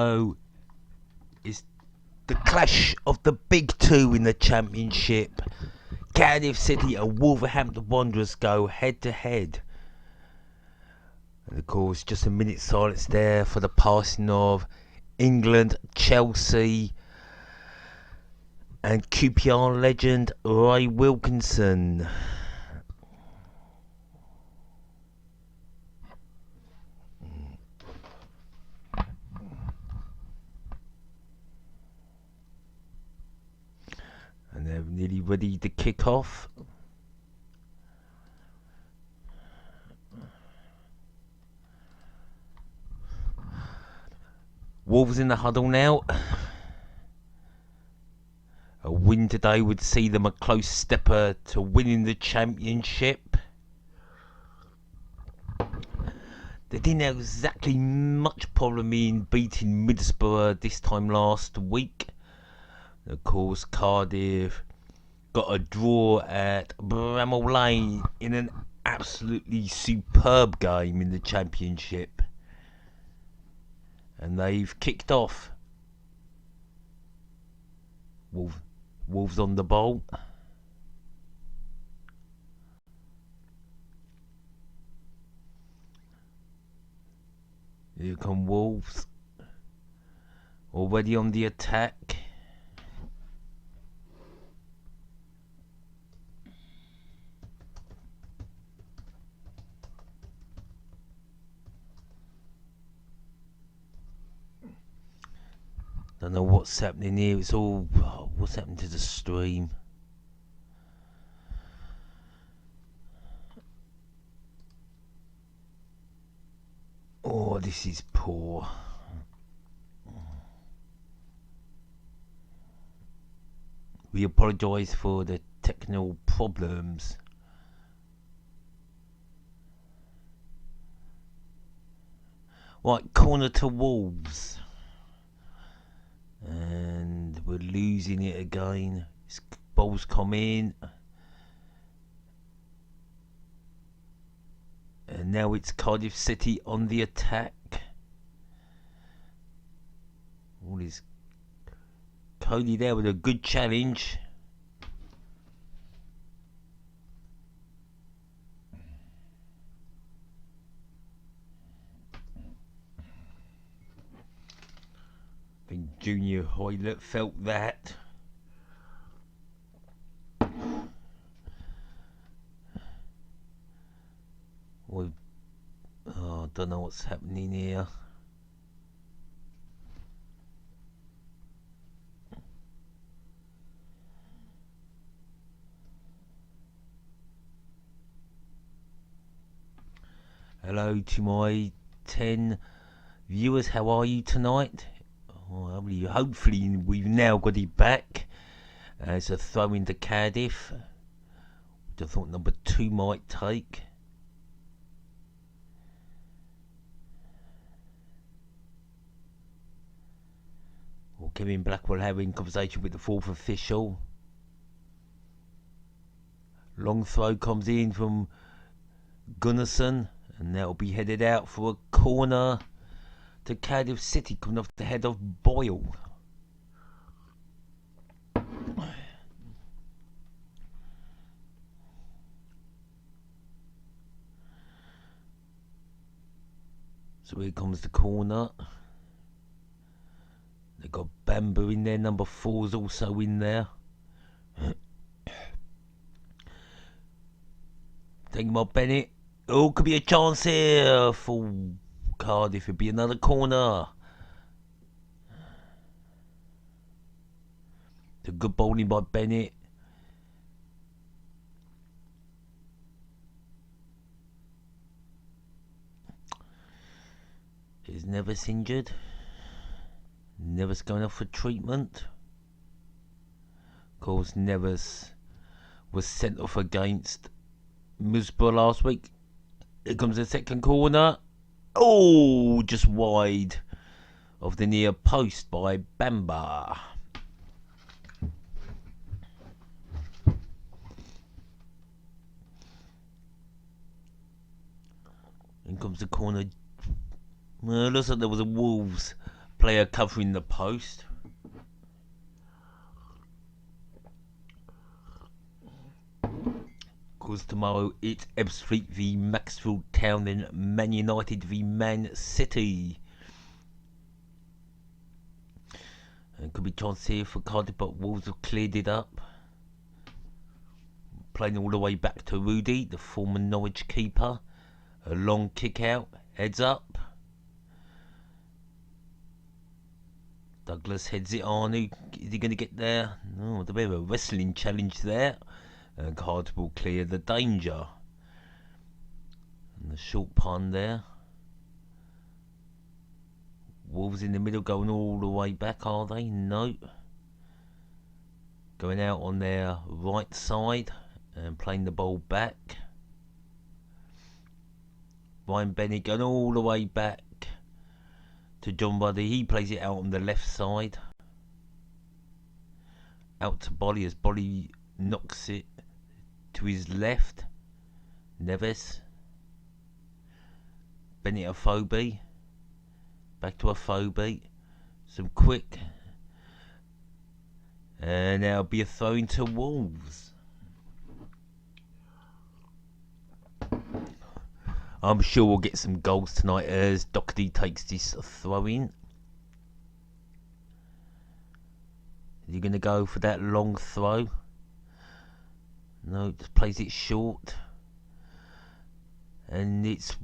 know, it's the clash of the big two in the Championship. Cardiff City and Wolverhampton Wanderers go head to head. And of course, just a minute's silence there for the passing of England, Chelsea, and QPR legend Ray Wilkinson. And they're nearly ready to kick off. Wolves in the huddle now. A win today would see them a close stepper to winning the Championship. They didn't have exactly much problem in beating Middlesbrough this time last week. Of course, Cardiff got a draw at Bramall Lane in an absolutely superb game in the Championship. And they've kicked off. Wolves on the ball. Here come Wolves. Already on the attack. Don't know what's happening here. It's all... what's happened to the stream? Oh, this is poor. We apologise for the technical problems. Right, corner to Wolves. And we're losing it again. Balls come in. And now it's Cardiff City on the attack. All is Cody there with a good challenge. I think Junior Hoylett felt that. Well, oh, I don't know what's happening here. Hello to my 10 viewers. How are you tonight? Oh, hopefully we've now got it back. It's a throw into Cardiff, which I thought number 2 might take. Well, Kevin Blackwell having conversation with the 4th official. Long throw comes in from Gunnarsson, and that'll be headed out for a corner to Cardiff City, coming off the head of Boyle. So here comes the corner. They've got Bamba in there, number 4's also in there. Taking my Bennett. Oh, could be a chance here for Cardiff. It'd be another corner. The good bowling by Bennett. Is Neves injured? Neves going off for treatment. Of course, Neves was sent off against Middlesbrough last week. Here comes the second corner. Oh, just wide of the near post by Bamba. In comes the corner. Looks like there was a Wolves Player covering the post. Because tomorrow it's Ebbsfleet v Maxfield Town and Man United v Man City. And could be chance here for Cardiff, but Wolves have cleared it up. Playing all the way back to Rudy, the former Norwich keeper. A long kick out, heads up. Douglas heads it on. Is he going to get there? No, there's a bit of a wrestling challenge there. And Cardiff will clear the danger. And the short pun there. Wolves in the middle going all the way back, are they? No. Going out on their right side and playing the ball back. Ryan Bennett going all the way back to John Ruddy. He plays it out on the left side. Out to Bolly as Bolly knocks it to his left. Neves. Bennett Afobe. Back to Afobe. Some quick. And there'll be a throw into Wolves. I'm sure we'll get some goals tonight as Doherty takes this throw in. Is he going to go for that long throw? No, just plays it short. And it's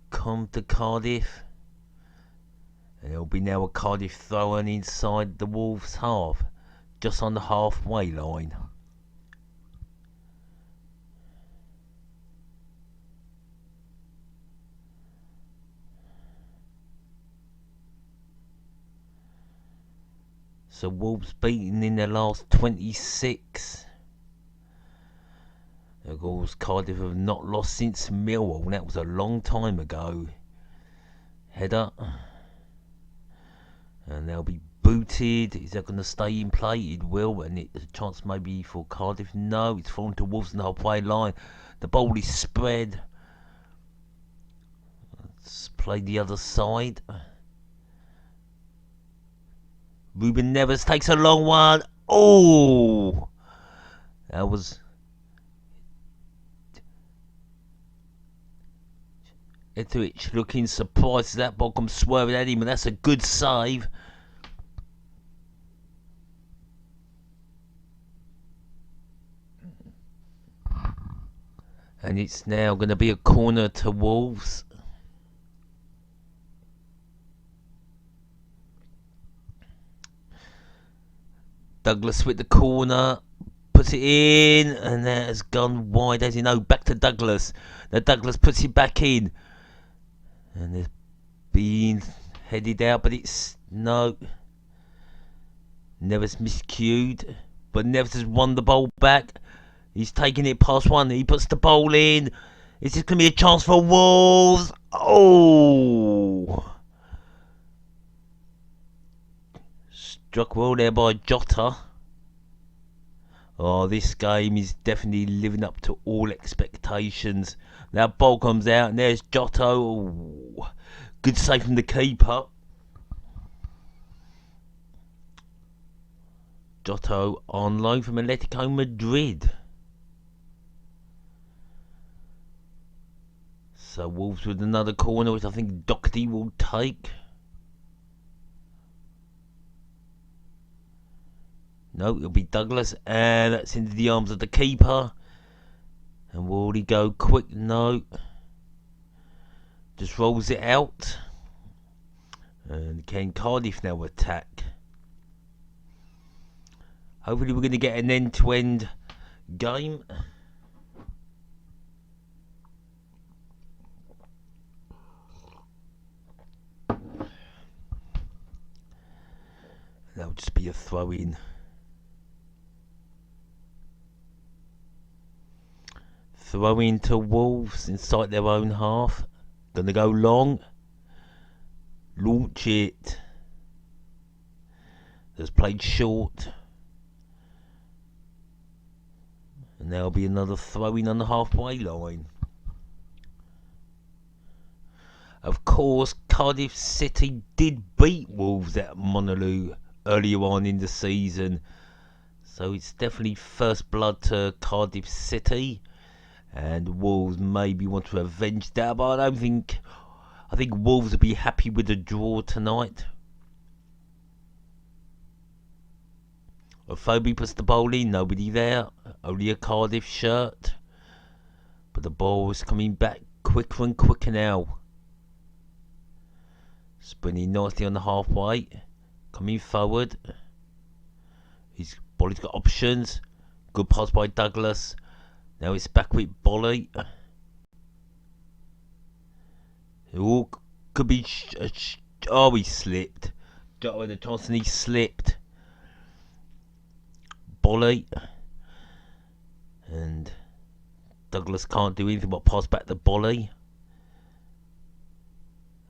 come to Cardiff. And it'll be now a Cardiff throw in inside the Wolves half. Just on the halfway line. So Wolves beaten in their last 26. Of course, Cardiff have not lost since Millwall. That was a long time ago. Header. And they'll be booted. Is that going to stay in play? It will. And it's a chance maybe for Cardiff. No, it's fallen to Wolves on the halfway line. The ball is spread. Let's play the other side. Ruben Neves takes a long one. Oh! That was... Etheridge looking surprised as that ball comes swerving at him, and that's a good save. And it's now going to be a corner to Wolves. Douglas with the corner, puts it in, and that has gone wide, as you know. Back to Douglas. Now Douglas puts it back in, and it's being headed out, but it's no. Neves miscued, but Neves has won the ball back. He's taking it past one. He puts the ball in. Is this going to be a chance for Wolves? Oh! Struck well there by Jota. Oh, this game is definitely living up to all expectations. That ball comes out and there's Jota. Oh, good save from the keeper. Jota on loan from Atletico Madrid. So Wolves with another corner, which I think Doherty will take. No, it'll be Douglas, and that's into the arms of the keeper. And will he go quick? No. Just rolls it out. And can Cardiff now attack? Hopefully we're going to get an end-to-end game. That'll just be a throw-in. Throw into Wolves inside their own half. Gonna go long. Launch it. Just played short. And there'll be another throw in on the halfway line. Of course, Cardiff City did beat Wolves at Molineux earlier on in the season. So it's definitely first blood to Cardiff City. And Wolves maybe want to avenge that, but I think Wolves will be happy with the draw tonight. Ophobi puts the ball in, nobody there, only a Cardiff shirt. But the ball is coming back quicker and quicker now. Spinning nicely on the halfway, coming forward. His body's got options. Good pass by Douglas. Now it's back with Bolly. Oh, could be. He slipped. Darwin Johnson, he slipped. Bolly. And Douglas can't do anything but pass back to Bolly.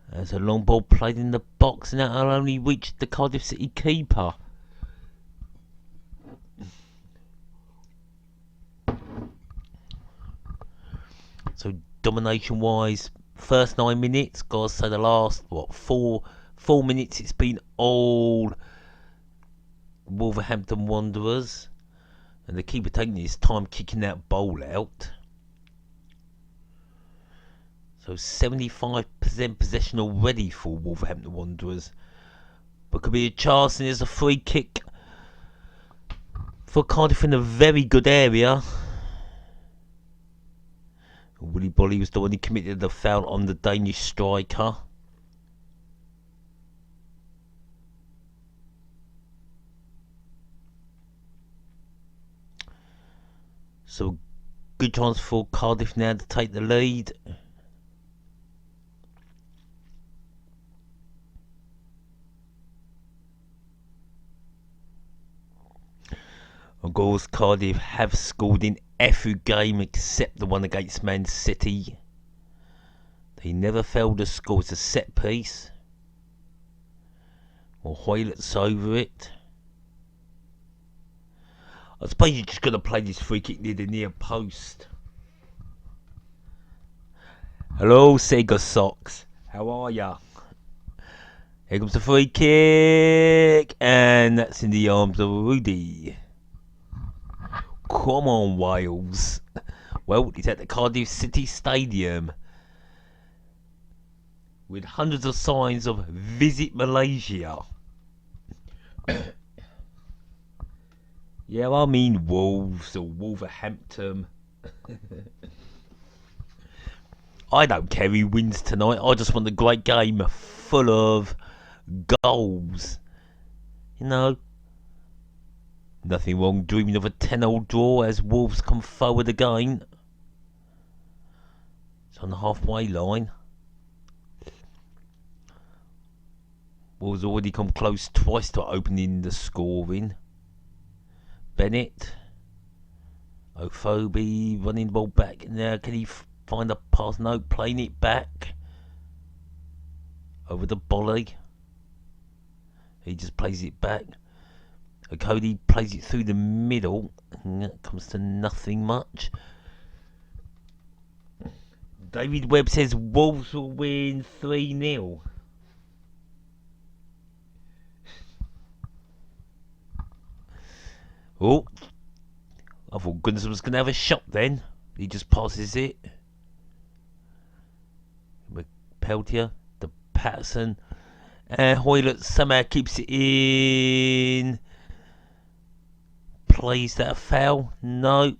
There's a long ball played in the box, and that'll only reach the Cardiff City keeper. So domination wise, first 9 minutes, gotta say the last four minutes it's been all Wolverhampton Wanderers, and the keeper taking his time kicking that ball out. So 75% possession already for Wolverhampton Wanderers, but could be a chance, and there's a free kick for Cardiff in a very good area. Willy Bolly was the one who committed the foul on the Danish striker. So good chance for Cardiff now to take the lead. Of course, Cardiff have scored in every game except the one against Man City. They never failed to score. It's a set piece. Or Hoylett's over it. I suppose you're just going to play this free kick near the near post. Hello, Sega Socks. How are ya? Here comes the free kick. And that's in the arms of Rudy. Come on, Wales. Well, it's at the Cardiff City Stadium with hundreds of signs of Visit Malaysia. Yeah, I mean Wolves or Wolverhampton. I don't care who wins tonight. I just want a great game full of goals. You know, nothing wrong dreaming of a 10-all draw as Wolves come forward again. It's on the halfway line. Wolves already come close twice to opening the scoring. Bennett. Ophobi running the ball back. Now can he find a pass? No, playing it back. Over the Bolly. He just plays it back. Cody plays it through the middle, and that comes to nothing much. David Webb says Wolves will win 3-0. Oh, I thought Gunston was going to have a shot then. He just passes it. Peltier, the Patterson, and Hoylett somehow keeps it in. Plays that a foul? No,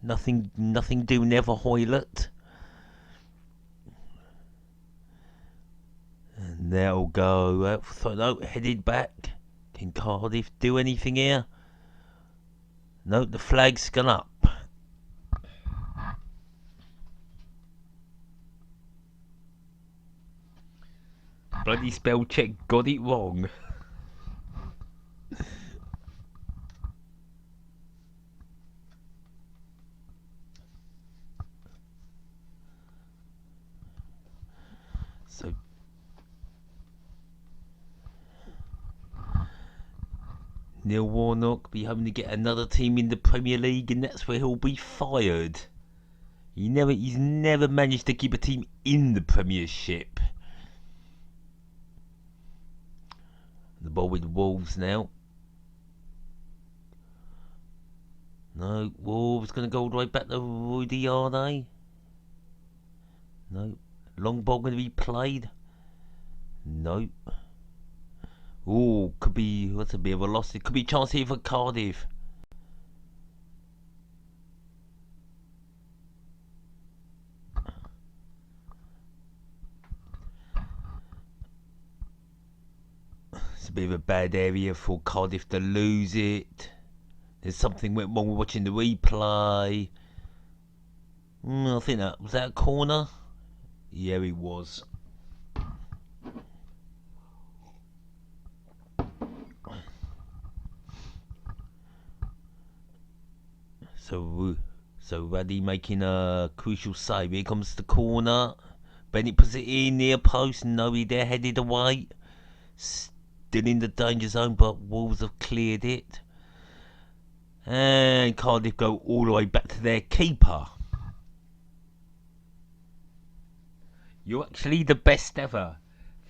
nothing doing there for Hoylett. And that'll go out. No, headed back. Can Cardiff do anything here? No, the flag's gone up. Bloody spell check got it wrong. So Neil Warnock be hoping to get another team in the Premier League, and that's where he'll be fired. He's never managed to keep a team in the Premiership. The ball with Wolves now. No, Wolves going to go all the way back to Rudy, are they? No. Long ball going to be played? No. Oh, could be, what's a bit of a loss? It could be a chance here for Cardiff. It's a bit of a bad area for Cardiff to lose it. There's something went wrong with watching the replay. I think that was that a corner. Yeah, it was. So Raddy making a crucial save. Here comes the corner. Bennett puts it in near post. No, they're headed away. Still in the danger zone, but Wolves have cleared it. And Cardiff go all the way back to their keeper. You're actually the best ever.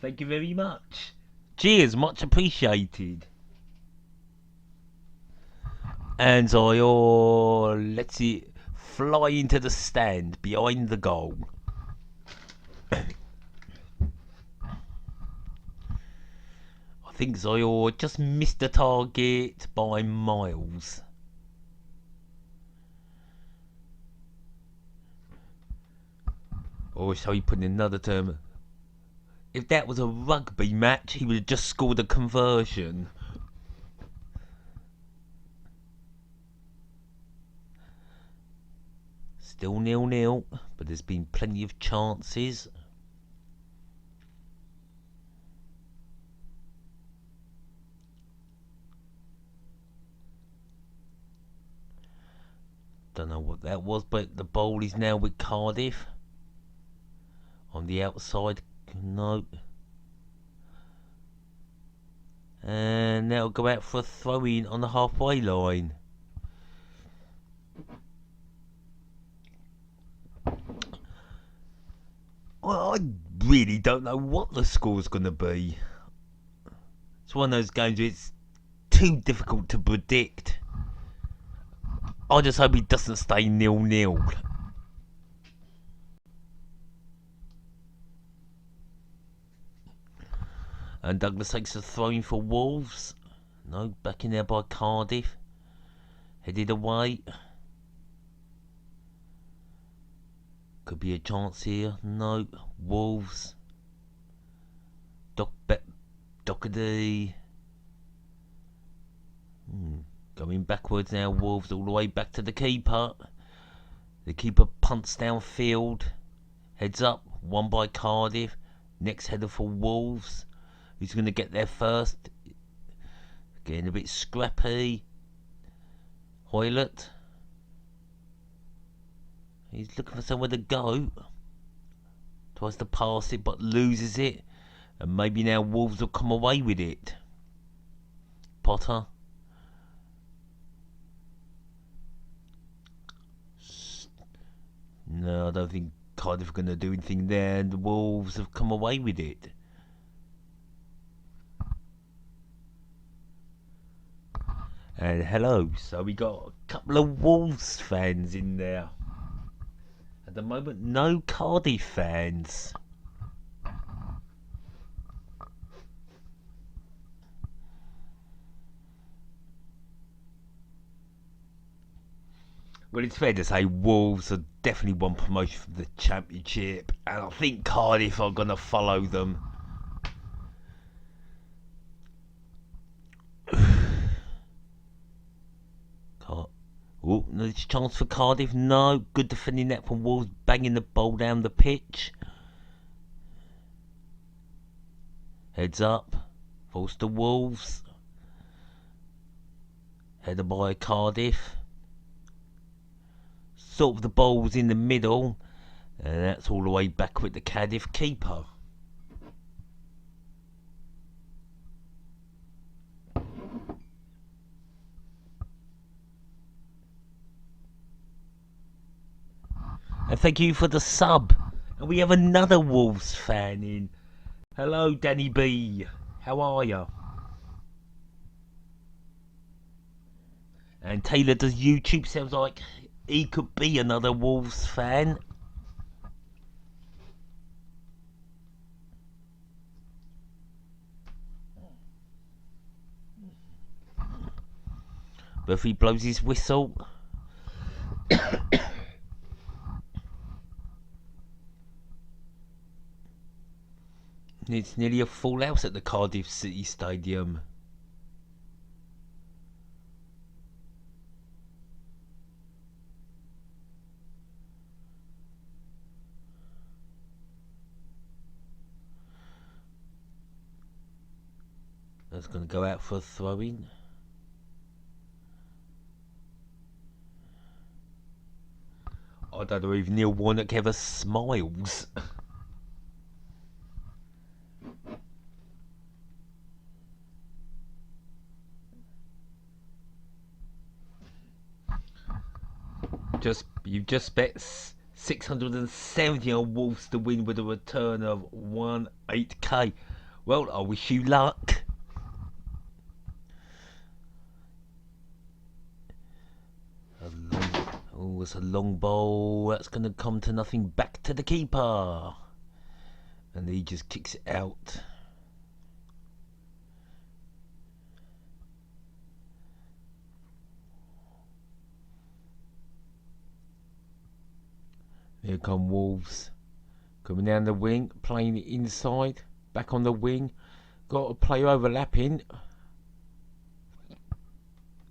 Thank you very much. Cheers, much appreciated. And Zion lets it fly into the stand behind the goal. I think Zion just missed the target by miles. Or so he put in another term. If that was a rugby match, he would have just scored a conversion. Still 0-0, but there's been plenty of chances. Don't know what that was, but the ball is now with Cardiff. On the outside, no. And now go out for a throw-in on the halfway line. Well, I really don't know what the score's going to be. It's one of those games where it's too difficult to predict. I just hope it doesn't stay 0-0. And Douglas takes a throw-in for Wolves. No, back in there by Cardiff. Headed away. Could be a chance here. No. Wolves. Doherty. Going backwards now. Wolves all the way back to the keeper. The keeper punts downfield. Heads up. One by Cardiff. Next header for Wolves. Who's going to get there first? Getting a bit scrappy. Hoylett. He's looking for somewhere to go. Tries to pass it but loses it. And maybe now Wolves will come away with it. Potter. No, I don't think Cardiff are going to do anything there. And the Wolves have come away with it. And hello, so we got a couple of Wolves fans in there. At the moment, no Cardiff fans. Well, it's fair to say Wolves are definitely one promotion from the Championship, and I think Cardiff are going to follow them. Oh, no chance for Cardiff. No. Good defending that from Wolves. Banging the ball down the pitch. Heads up. Falls to Wolves. Header by Cardiff. Sort of the ball's in the middle. And that's all the way back with the Cardiff keeper. And thank you for the sub. And we have another Wolves fan in. Hello, Danny B. How are you? And Taylor does YouTube. Sounds like he could be another Wolves fan. But if he blows his whistle, it's nearly a full house at the Cardiff City Stadium. That's going to go out for a throw-in. I don't know if Neil Warnock ever smiles. You've just bet 670 on Wolves to win with a return of 18k. Well, I wish you luck. Oh, it's a long ball. That's going to come to nothing. Back to the keeper. And he just kicks it out. Here come Wolves. Coming down the wing. Playing it inside. Back on the wing. Got a player overlapping.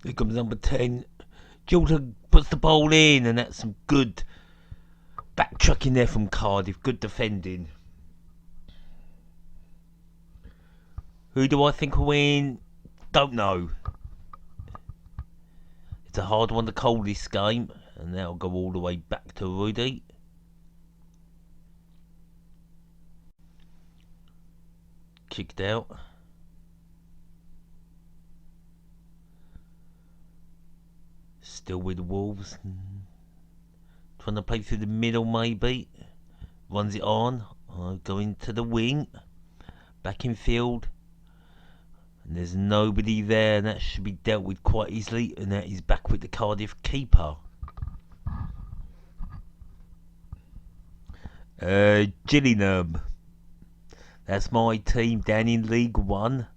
Here comes number 10. Jordan puts the ball in, and that's some good backtracking there from Cardiff. Good defending. Who do I think will win? Don't know. It's a hard one to call this game, and that'll go all the way back to Rudy. Kicked out. Still with Wolves. Trying to play through the middle maybe. Runs it on. Going to the wing. Back in field. And there's nobody there, and that should be dealt with quite easily. And that is back with the Cardiff keeper. Gillingham. That's my team down in League One.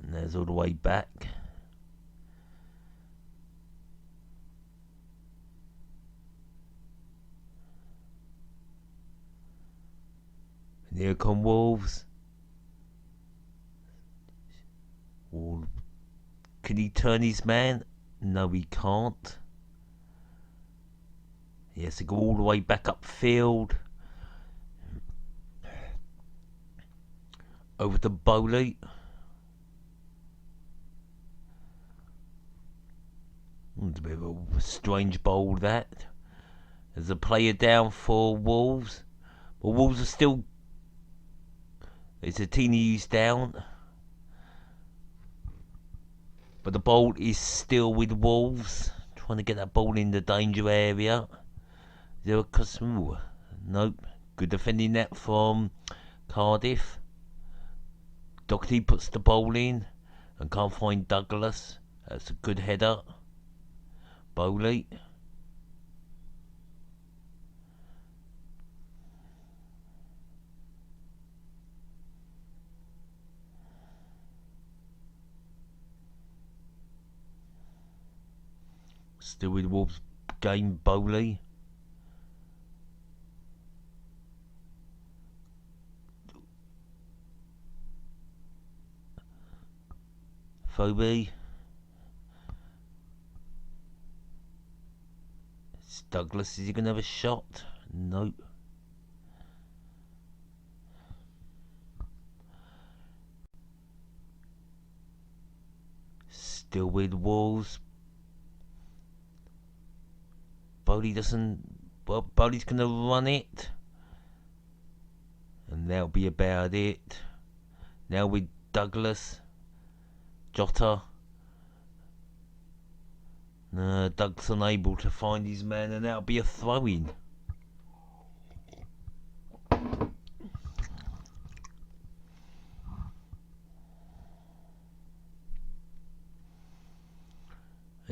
And there's all the way back. And here come Wolves. Can he turn his man? No, he can't. He has to go all the way back upfield. Over to Bowley. It's a bit of a strange bowl that. There's a player down for Wolves. But Wolves are still... It's a teeny use down. But the ball is still with Wolves. Trying to get that ball in the danger area. There a customer? Nope. Good defending that from Cardiff. Doherty puts the ball in and can't find Douglas. That's a good header. Bowley. Still with Wolves game, Bowley. Phoebe. It's Douglas. Is he going to have a shot? Nope. Still with Wolves. Bowley doesn't... Well, Bowley's going to run it. And that'll be about it. Now with Douglas. Jota. Doug's unable to find his man, and that'll be a throw-in.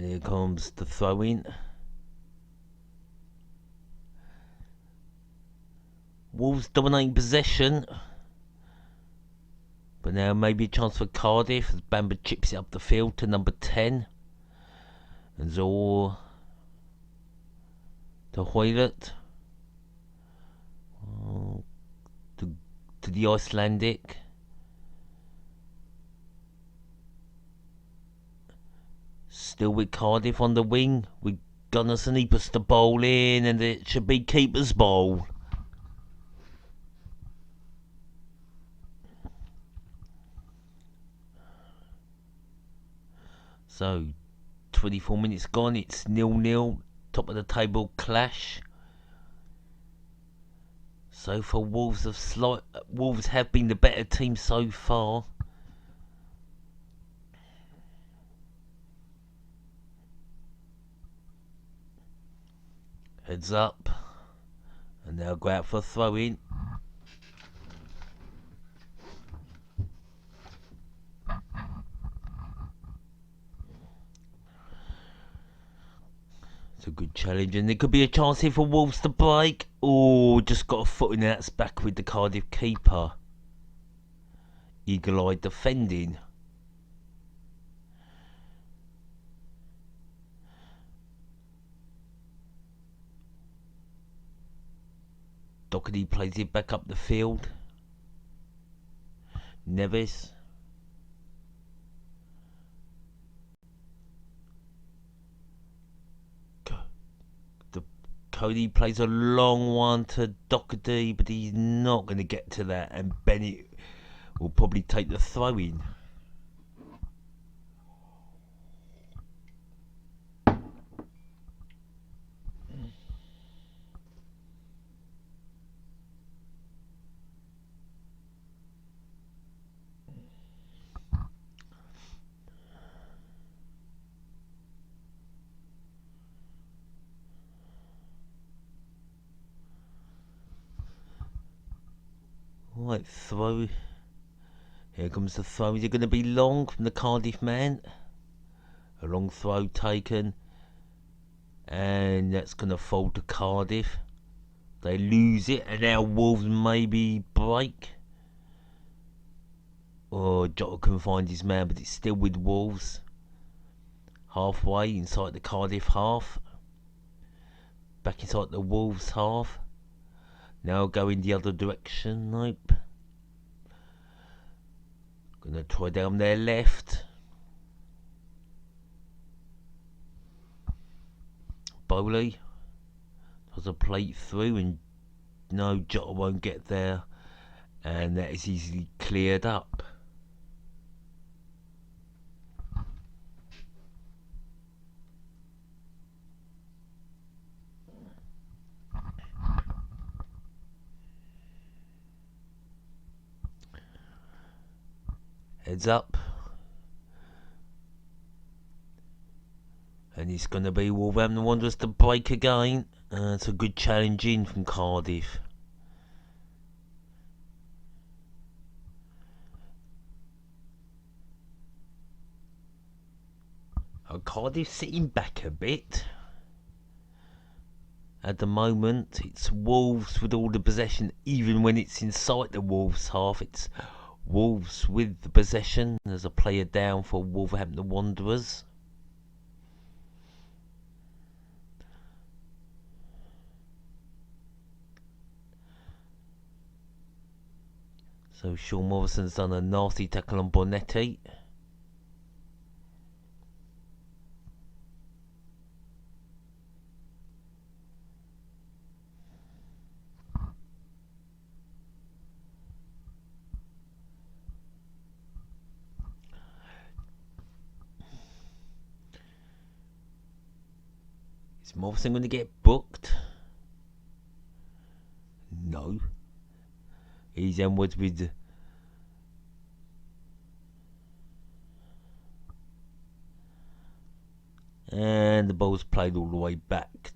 And here comes the throw in. Wolves dominating possession. But now maybe a chance for Cardiff as Bamber chips it up the field to number 10. And Zor to Hoylett. To the Icelandic. Still with Cardiff on the wing. With Gunnarsson, he puts the ball in, and it should be keeper's ball. So, 24 minutes gone, it's 0-0. Top of the table clash. So far, Wolves have been the better team so far. Heads up. And they'll go out for a throw in. It's a good challenge, and there could be a chance here for Wolves to break. Oh, just got a foot in that's back with the Cardiff keeper. Eagle-eyed defending. Doherty plays it back up the field. Neves. Cody plays a long one to Doherty, but he's not going to get to that, and Bennett will probably take the throw in. Right, throw. Here comes the throw. Is it going to be long from the Cardiff man? A long throw taken. And that's going to fall to Cardiff. They lose it, and now Wolves maybe break. Oh, Jota can find his man, but it's still with Wolves. Halfway inside the Cardiff half. Back inside the Wolves half. Now going the other direction. Nope. Gonna try down their left. Bowley does a plate through, and no, Jota won't get there, and that is easily cleared up. Heads up. And it's going to be Wolverhampton Wanderers to break again. It's a good challenge in from Cardiff. Cardiff sitting back a bit. At the moment, it's Wolves with all the possession, even when it's inside the Wolves half. It's Wolves with the possession. There's a player down for Wolverhampton Wanderers. So Sean Morrison's done a nasty tackle on Bonetti. Is Morrison going to get booked? No. He's onwards with and the ball's played all the way back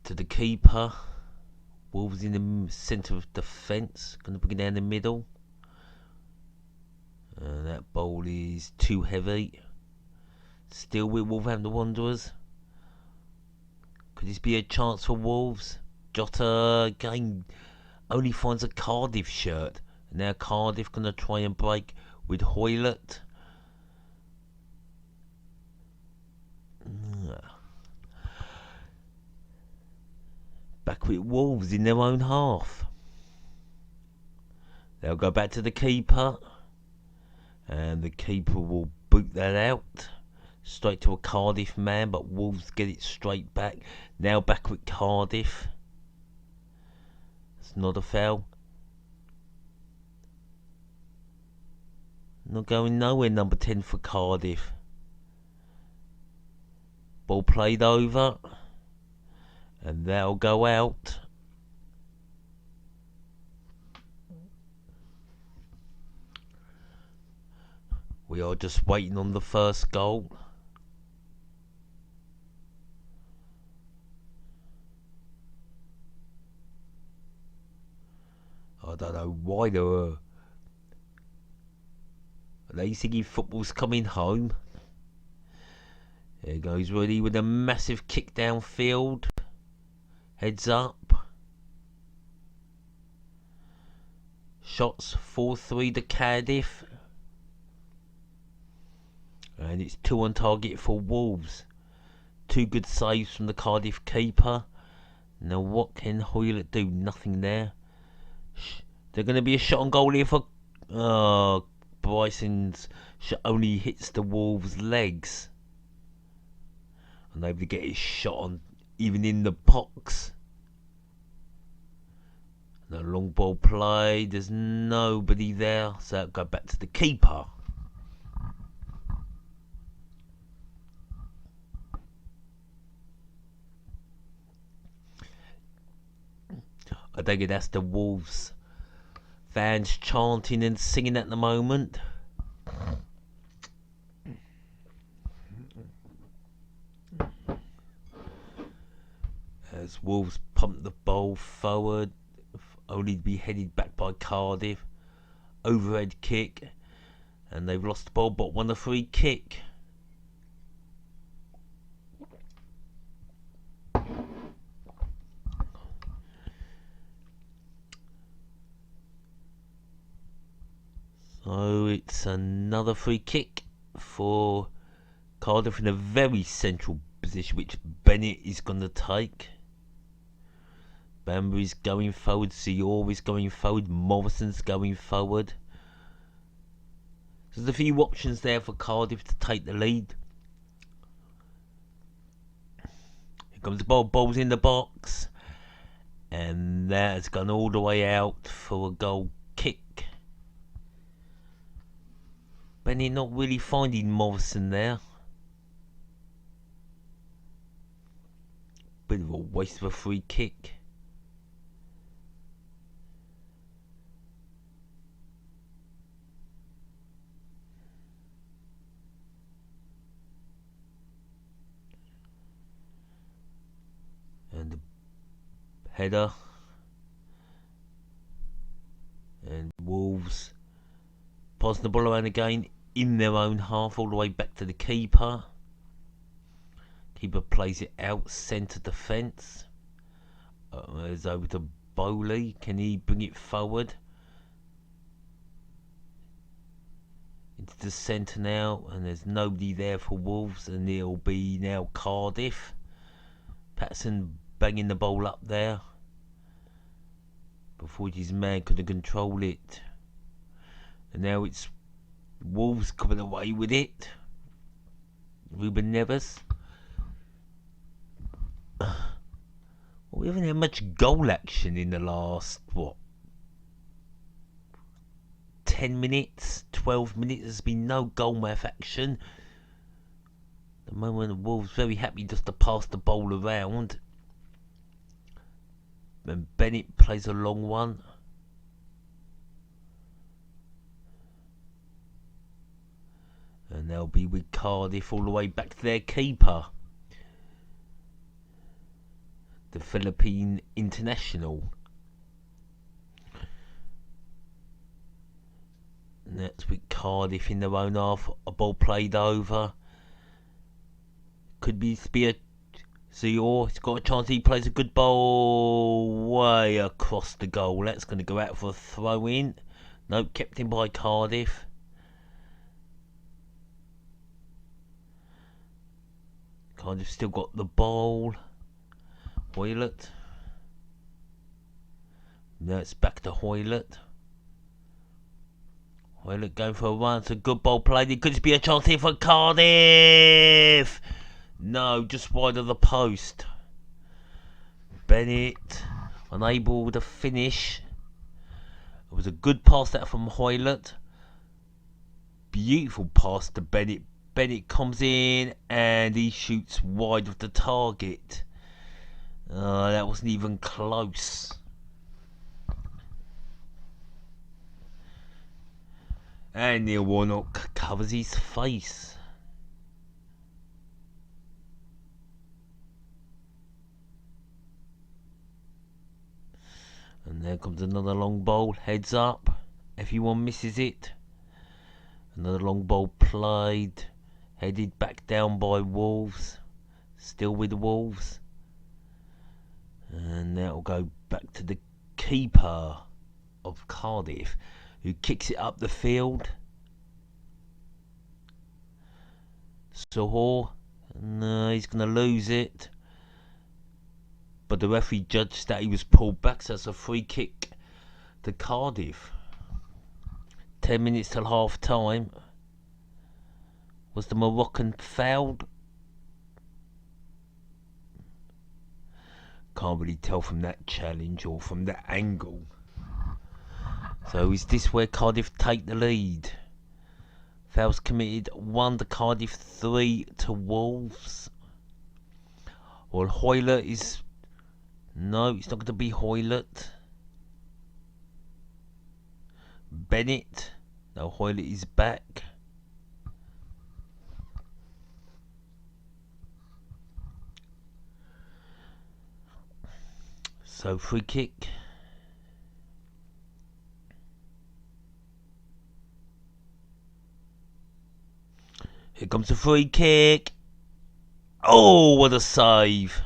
to the keeper. Wolves in the centre of defence, going to bring it down the middle. That ball is too heavy. Still with Wolverhampton Wanderers. Could this be a chance for Wolves? Jota again only finds a Cardiff shirt. And now Cardiff going to try and break with Hoylett. Back with Wolves in their own half. They'll go back to the keeper. And the keeper will boot that out. Straight to a Cardiff man, but Wolves get it straight back. Now back with Cardiff. It's not a foul. Not going nowhere, number 10 for Cardiff. Ball played over. And that'll go out. We are just waiting on the first goal. I don't know why there were. They thinking football's coming home. There goes Rudy with a massive kick downfield. Heads up. Shots 4-3 to Cardiff. And it's 2 on target for Wolves. 2 good saves from the Cardiff keeper. Now what can Hoylett do? Nothing there. They're going to be a shot on goal here for... Bryson's shot only hits the Wolves' legs. Unable to get his shot on even in the box. No long ball play. There's nobody there. So I'll go back to the keeper. I think that's the Wolves fans chanting and singing at the moment. As Wolves pump the ball forward, only to be headed back by Cardiff. Overhead kick, and they've lost the ball but won a free kick. So it's another free kick for Cardiff in a very central position, which Bennett is going to take. Bambury's going forward, Zior is going forward, Morrison's going forward. So there's a few options there for Cardiff to take the lead. Here comes the ball, ball's in the box. And that's gone all the way out for a goal kick. Bennett not really finding Morrison there. Bit of a waste of a free kick. And the header. And Wolves passing the ball around again in their own half, all the way back to the keeper. Keeper plays it out, centre defence. It's over to Bowley. Can he bring it forward? Into the centre now, and there's nobody there for Wolves, and it'll be now Cardiff. Patterson banging the ball up there before his man couldn't control it. And now it's Wolves coming away with it. Ruben Neves. We haven't had much goal action in the last, 10 minutes, 12 minutes. There's been no goal mouth action. At the moment, the Wolves very happy just to pass the ball around. And Bennett plays a long one. And they'll be with Cardiff all the way back to their keeper, the Philippine international. And that's with Cardiff in their own half. A ball played over. Could be a Zior. He's got a chance. He plays a good ball way across the goal. That's going to go out for a throw in. Nope, kept in by Cardiff. Cardiff still got the ball. Hoylett. Now it's back to Hoylett. Hoylett going for a run. It's a good ball played. It could be a chance here for Cardiff. No, just wide of the post. Bennett unable to finish. It was a good pass that from Hoylett. Beautiful pass to Bennett. Bennett comes in and he shoots wide of the target. That wasn't even close. And Neil Warnock covers his face. And there comes another long ball. Heads up. Everyone misses it. Another long ball played. Headed back down by Wolves. Still with Wolves. And that'll go back to the keeper of Cardiff, who kicks it up the field. Sahor. No, he's going to lose it. But the referee judged that he was pulled back, so it's a free kick to Cardiff. 10 minutes till half time. Was the Moroccan fouled? Can't really tell from that challenge or from that angle. So is this where Cardiff take the lead? Fouls committed, 1 to Cardiff, 3 to Wolves. Well, Hoylett is... No, it's not going to be Hoylett. Bennett. No, Hoylett is back. So free kick. Here comes the free kick. Oh, what a save.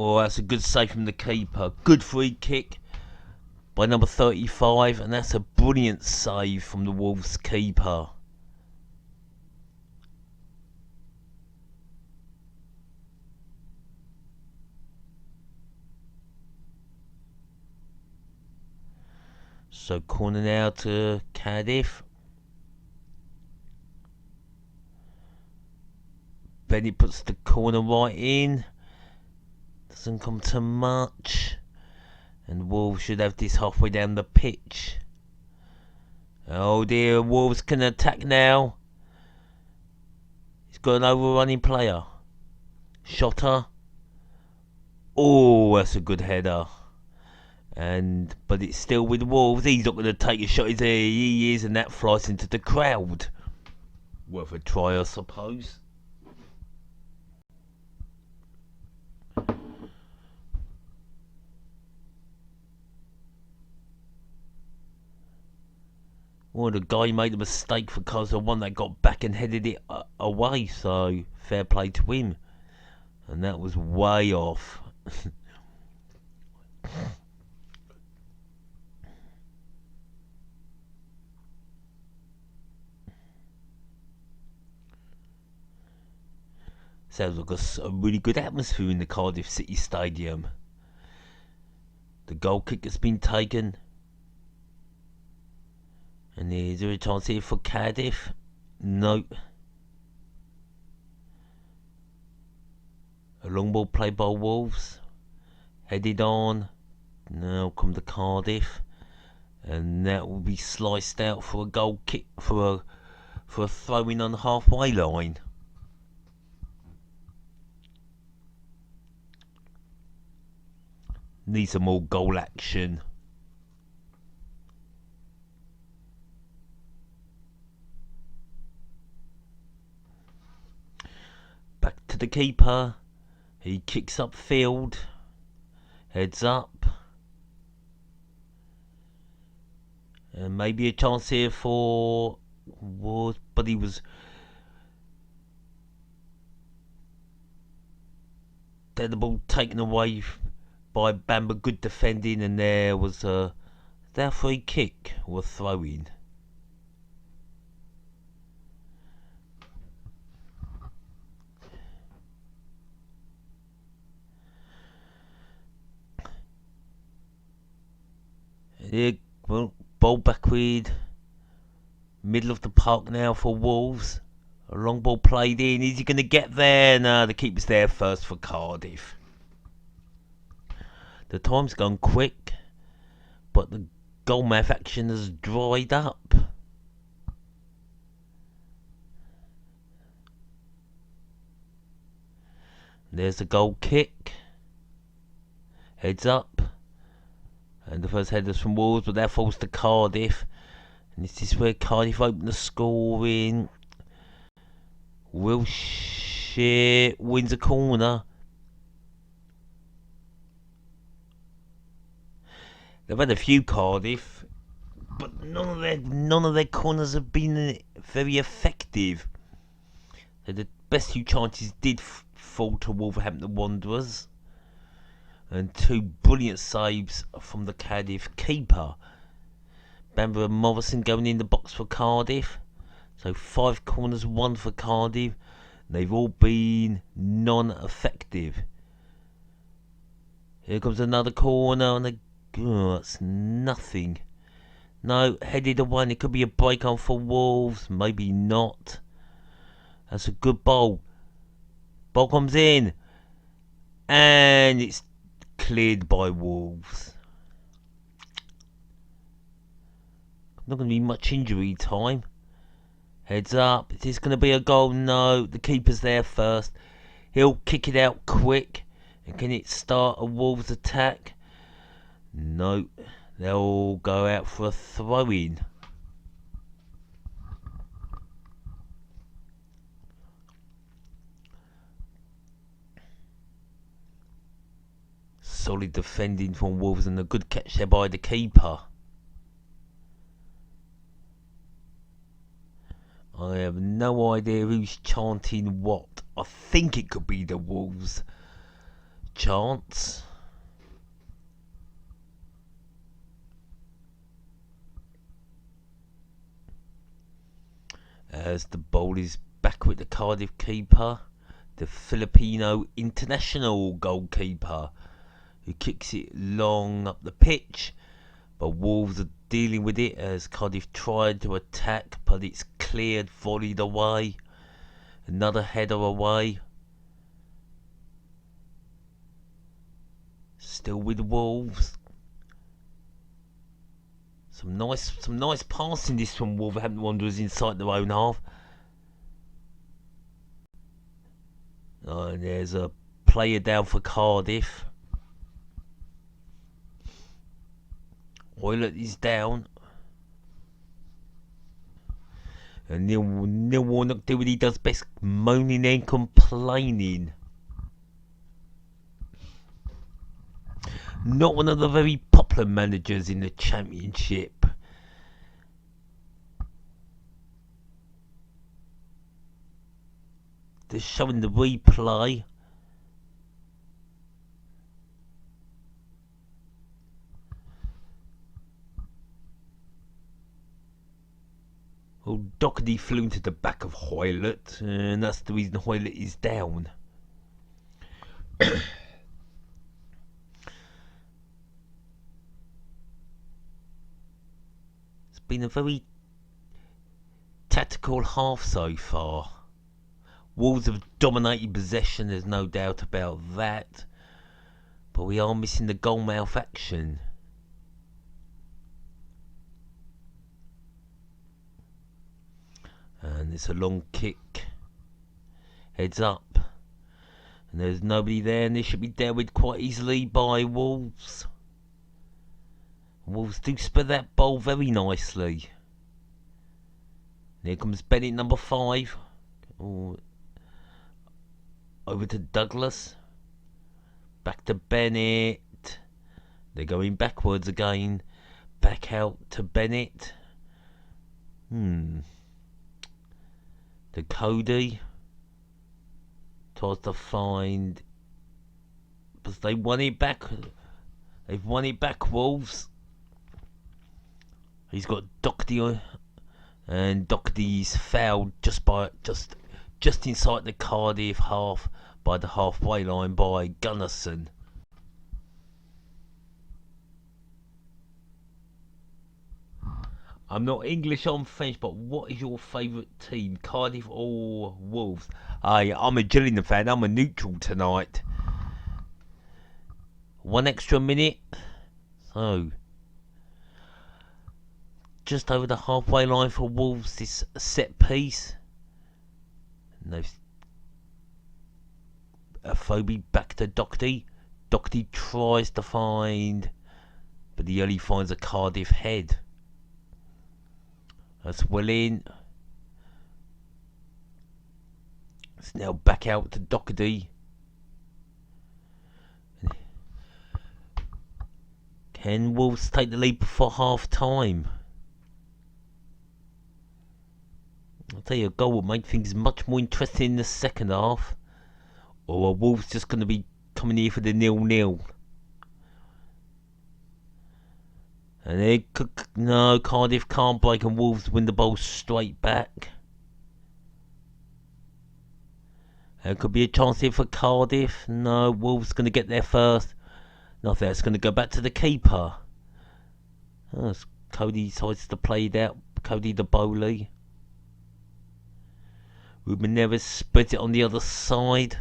Oh, that's a good save from the keeper. Good free kick by number 35, and that's a brilliant save from the Wolves keeper. So corner now to Cardiff. Bennett puts the corner right in. Doesn't come to much. And Wolves should have this halfway down the pitch. Oh dear, Wolves can attack now. He's got an overrunning player. Shotter. Oh, that's a good header. But it's still with Wolves. He's not going to take a shot. He is, and that flies into the crowd. Worth a try, I suppose. Well, the guy made a mistake because the one that got back and headed it away, so fair play to him. And that was way off. Sounds like a really good atmosphere in the Cardiff City Stadium. The goal kick has been taken. And is there a chance here for Cardiff? No. A long ball played by Wolves. Headed on. Now come to Cardiff. And that will be sliced out for a goal kick, for a throw in on the halfway line. Need some more goal action. Back to the keeper. He kicks upfield. Heads up. And maybe a chance here for Wolves, but he was the ball taken away by Bamba. Good defending, and there was their free kick or throw in. Here, well, ball backward, middle of the park now for Wolves. A long ball played in. Is he going to get there? No, the keeper's there first for Cardiff. The time's gone quick, but the goalmouth action has dried up. There's the goal kick. Heads up. And the first header's from Wolves, but that falls to Cardiff. And this is where Cardiff open the scoring. Wilshere wins a corner. They've had a few, Cardiff, but none of their corners have been very effective. The best two chances did fall to Wolverhampton Wanderers, and two brilliant saves from the Cardiff keeper. Bamba and Morrison going in the box for Cardiff. So 5 corners, 1 for Cardiff. They've all been non-effective. Here comes another corner, and that's nothing. No, headed away, and it could be a break on for Wolves. Maybe not. That's a good ball. Ball comes in, and it's cleared by Wolves. Not going to be much injury time. Heads up. Is this going to be a goal? No. The keeper's there first. He'll kick it out quick. And can it start a Wolves attack? No. They'll go out for a throw-in. Solid defending from Wolves and a good catch there by the keeper. I have no idea who's chanting what. I think it could be the Wolves chants. As the ball is back with the Cardiff keeper, the Filipino international goalkeeper, who kicks it long up the pitch, but Wolves are dealing with it as Cardiff tried to attack, but it's cleared, volleyed away. Another header away. Still with Wolves. Some nice passing this from Wolverhampton Wanderers inside their own half. And there's a player down for Cardiff. Hoylett is down. And Neil Warnock do what he does best, moaning and complaining. Not one of the very popular managers in the Championship. They're showing the replay. Well, Doherty flew into the back of Hoylett, and that's the reason Hoylett is down. It's been a very tactical half so far. Wolves have dominated possession, there's no doubt about that. But we are missing the goalmouth action. And it's a long kick. Heads up. And there's nobody there, and this should be dealt with quite easily by Wolves. Wolves do spread that ball very nicely. Here comes Bennett, number 5. Ooh. Over to Douglas. Back to Bennett. They're going backwards again. back out to Bennett. The Cody tries to find, but they won it back. They've won it back, Wolves. He's got Doherty, and Doherty's fouled just inside the Cardiff half by the halfway line by Gunnarsson. I'm not English, I'm French, but what is your favourite team, Cardiff or Wolves? I'm a Gillingham fan. I'm a neutral tonight. One extra minute. So, just over the halfway line for Wolves, this set piece. And they've Phobie back to Doherty. Doherty tries to find, but he only finds a Cardiff head. That's well in. It's now back out to Doherty. Can Wolves take the lead before half time? I'll tell you, a goal will make things much more interesting in the second half. Or are Wolves just going to be coming here for the 0-0? And no, Cardiff can't break, and Wolves win the ball straight back. There could be a chance here for Cardiff. No, Wolves going to get there first. Nothing. It's going to go back to the keeper. Oh, Cody decides to play it out. Cody the bowler. Ruben Neves spreads it on the other side.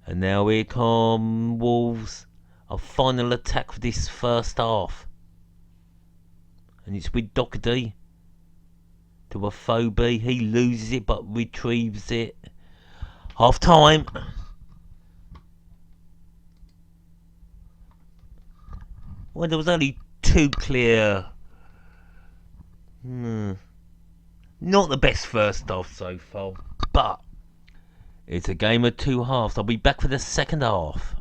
And now here come Wolves. A final attack for this first half. And it's with Doherty to a Phobie. He loses it but retrieves it. Half time. Well, there was only two clear. Not the best first half so far, but it's a game of two halves. I'll be back for the second half.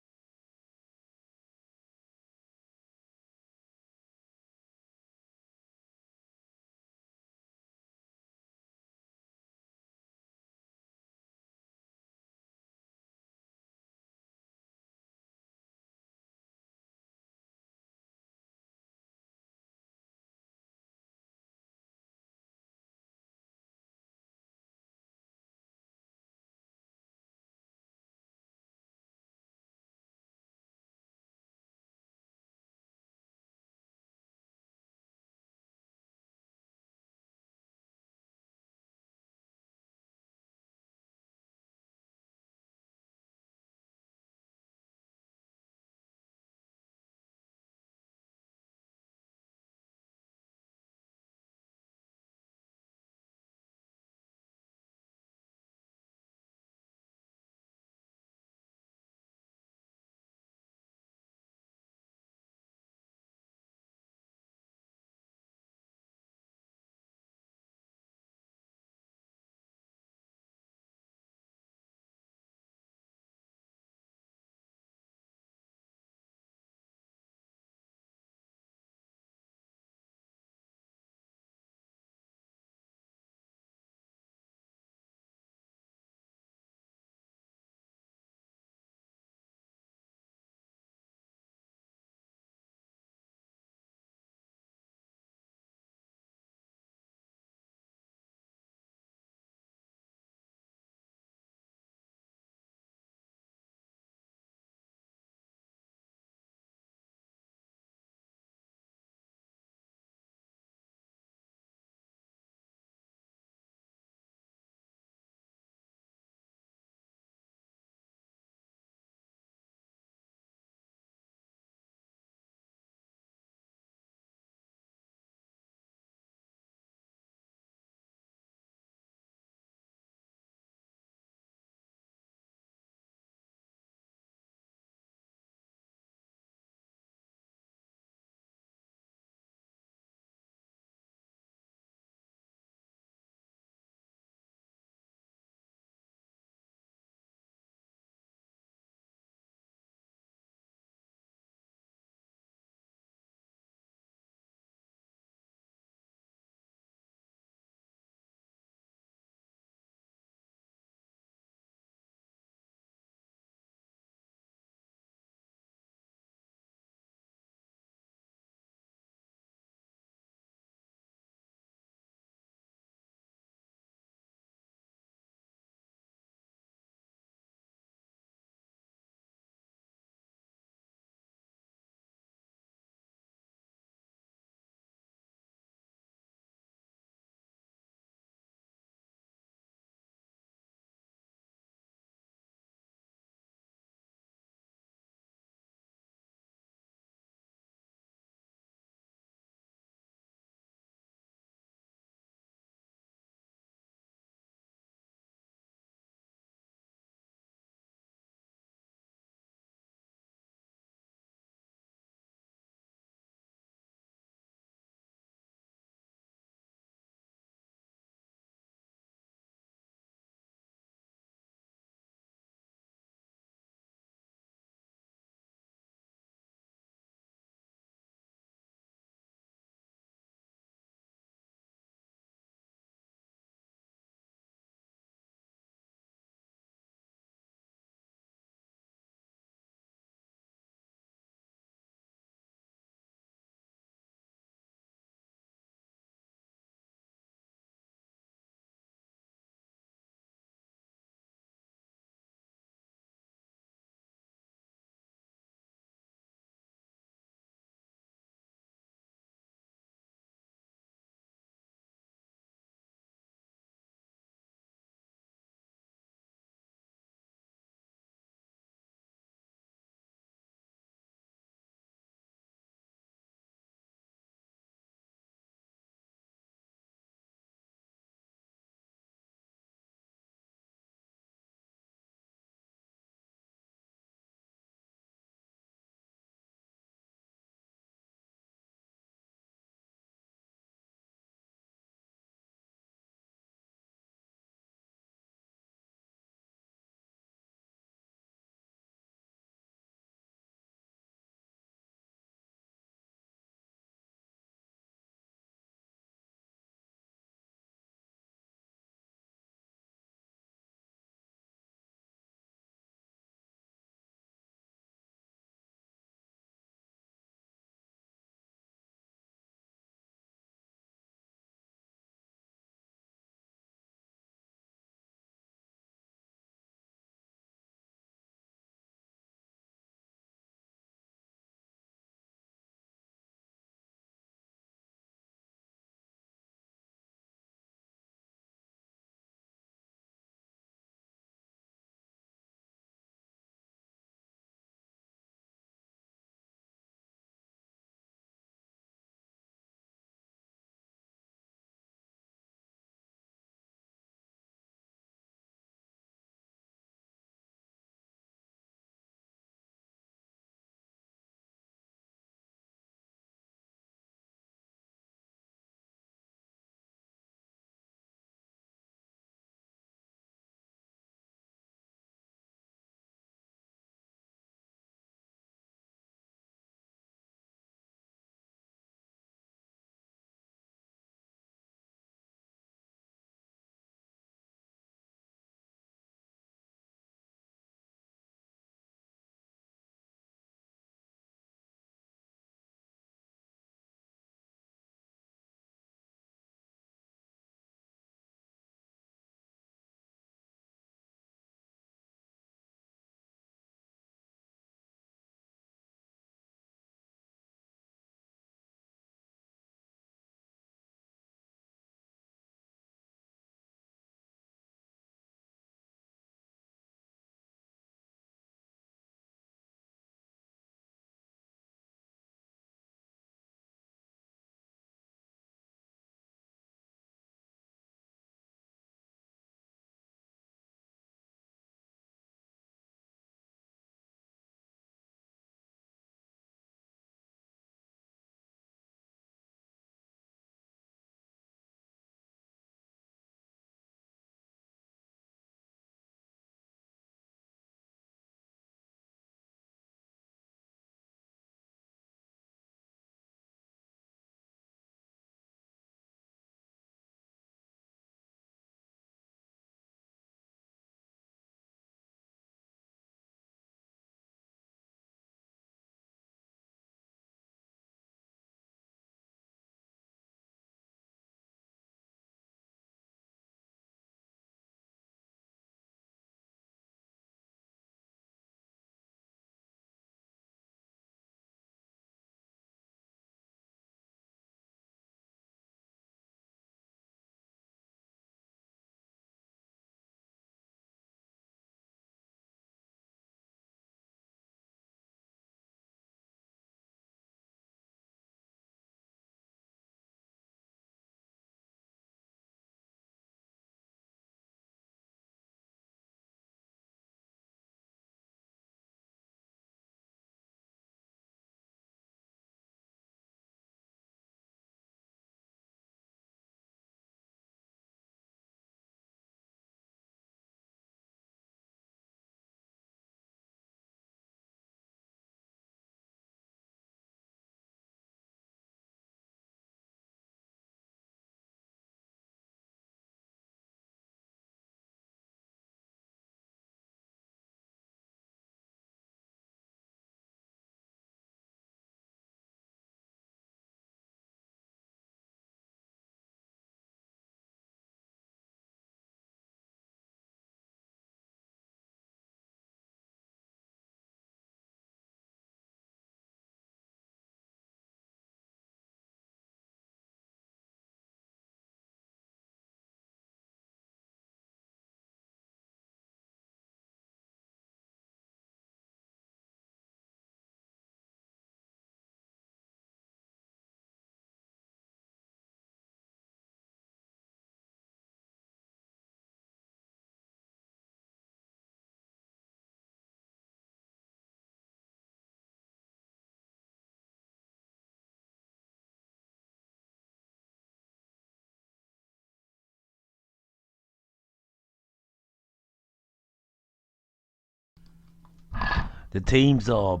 The teams are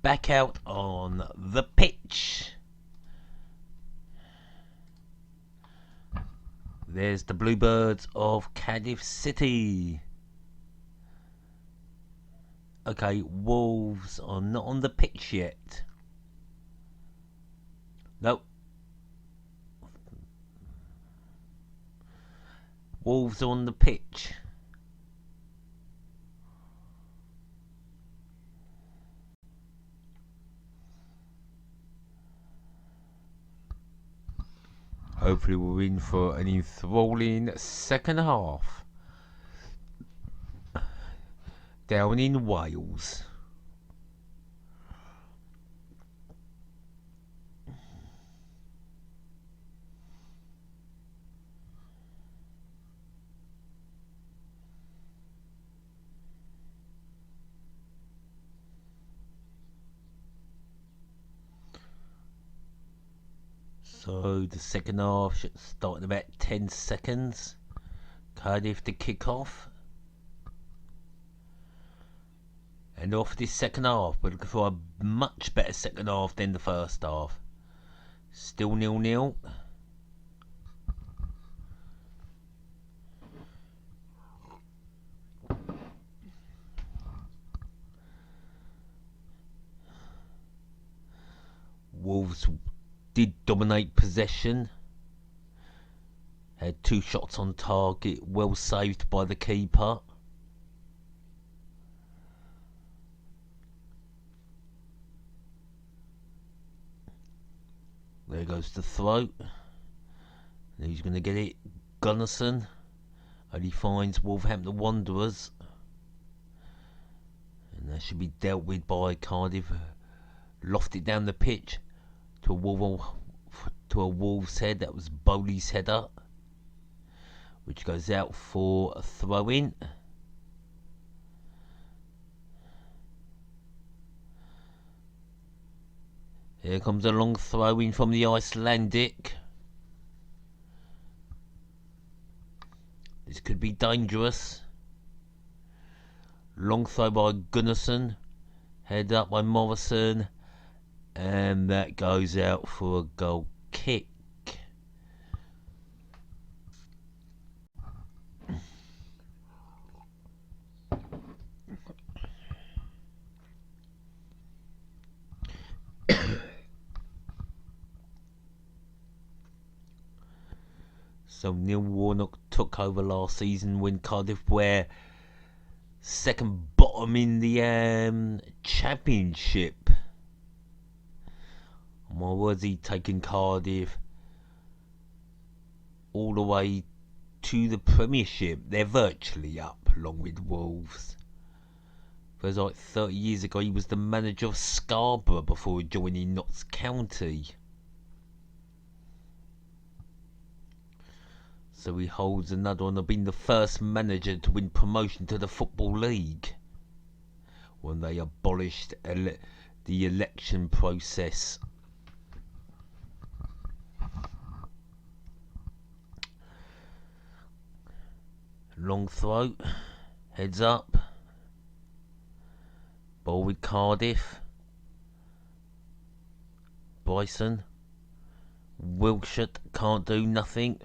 back out on the pitch. There's the Bluebirds of Cardiff City. Okay, Wolves are not on the pitch yet. Nope. Wolves are on the pitch. Hopefully we're in for an enthralling second half down in Wales. So the second half should start in about 10 seconds. Cardiff to kick off. And off this second half, we're looking for a much better second half than the first half. Still 0-0. Wolves did dominate possession. Had 2 shots on target, well saved by the keeper. There goes the throw. And who's going to get it? Gunnarsson. Only finds Wolverhampton Wanderers. And that should be dealt with by Cardiff. Lofted it down the pitch to a Wolves head. That was Bowley's header, which goes out for a throw-in. Here comes a long throw-in from the Icelandic. This could be dangerous. Long throw by Gunnarsson. Head up by Morrison. And that goes out for a goal kick. So Neil Warnock took over last season when Cardiff were second bottom in the championship. My words, he'd taken Cardiff all the way to the Premiership. They're virtually up along with Wolves. It was like 30 years ago he was the manager of Scarborough before joining Notts County. So he holds another one of being the first manager to win promotion to the Football League when they abolished the election process. Long throw, heads up, ball with Cardiff, Bryson, Wilshire can't do nothing.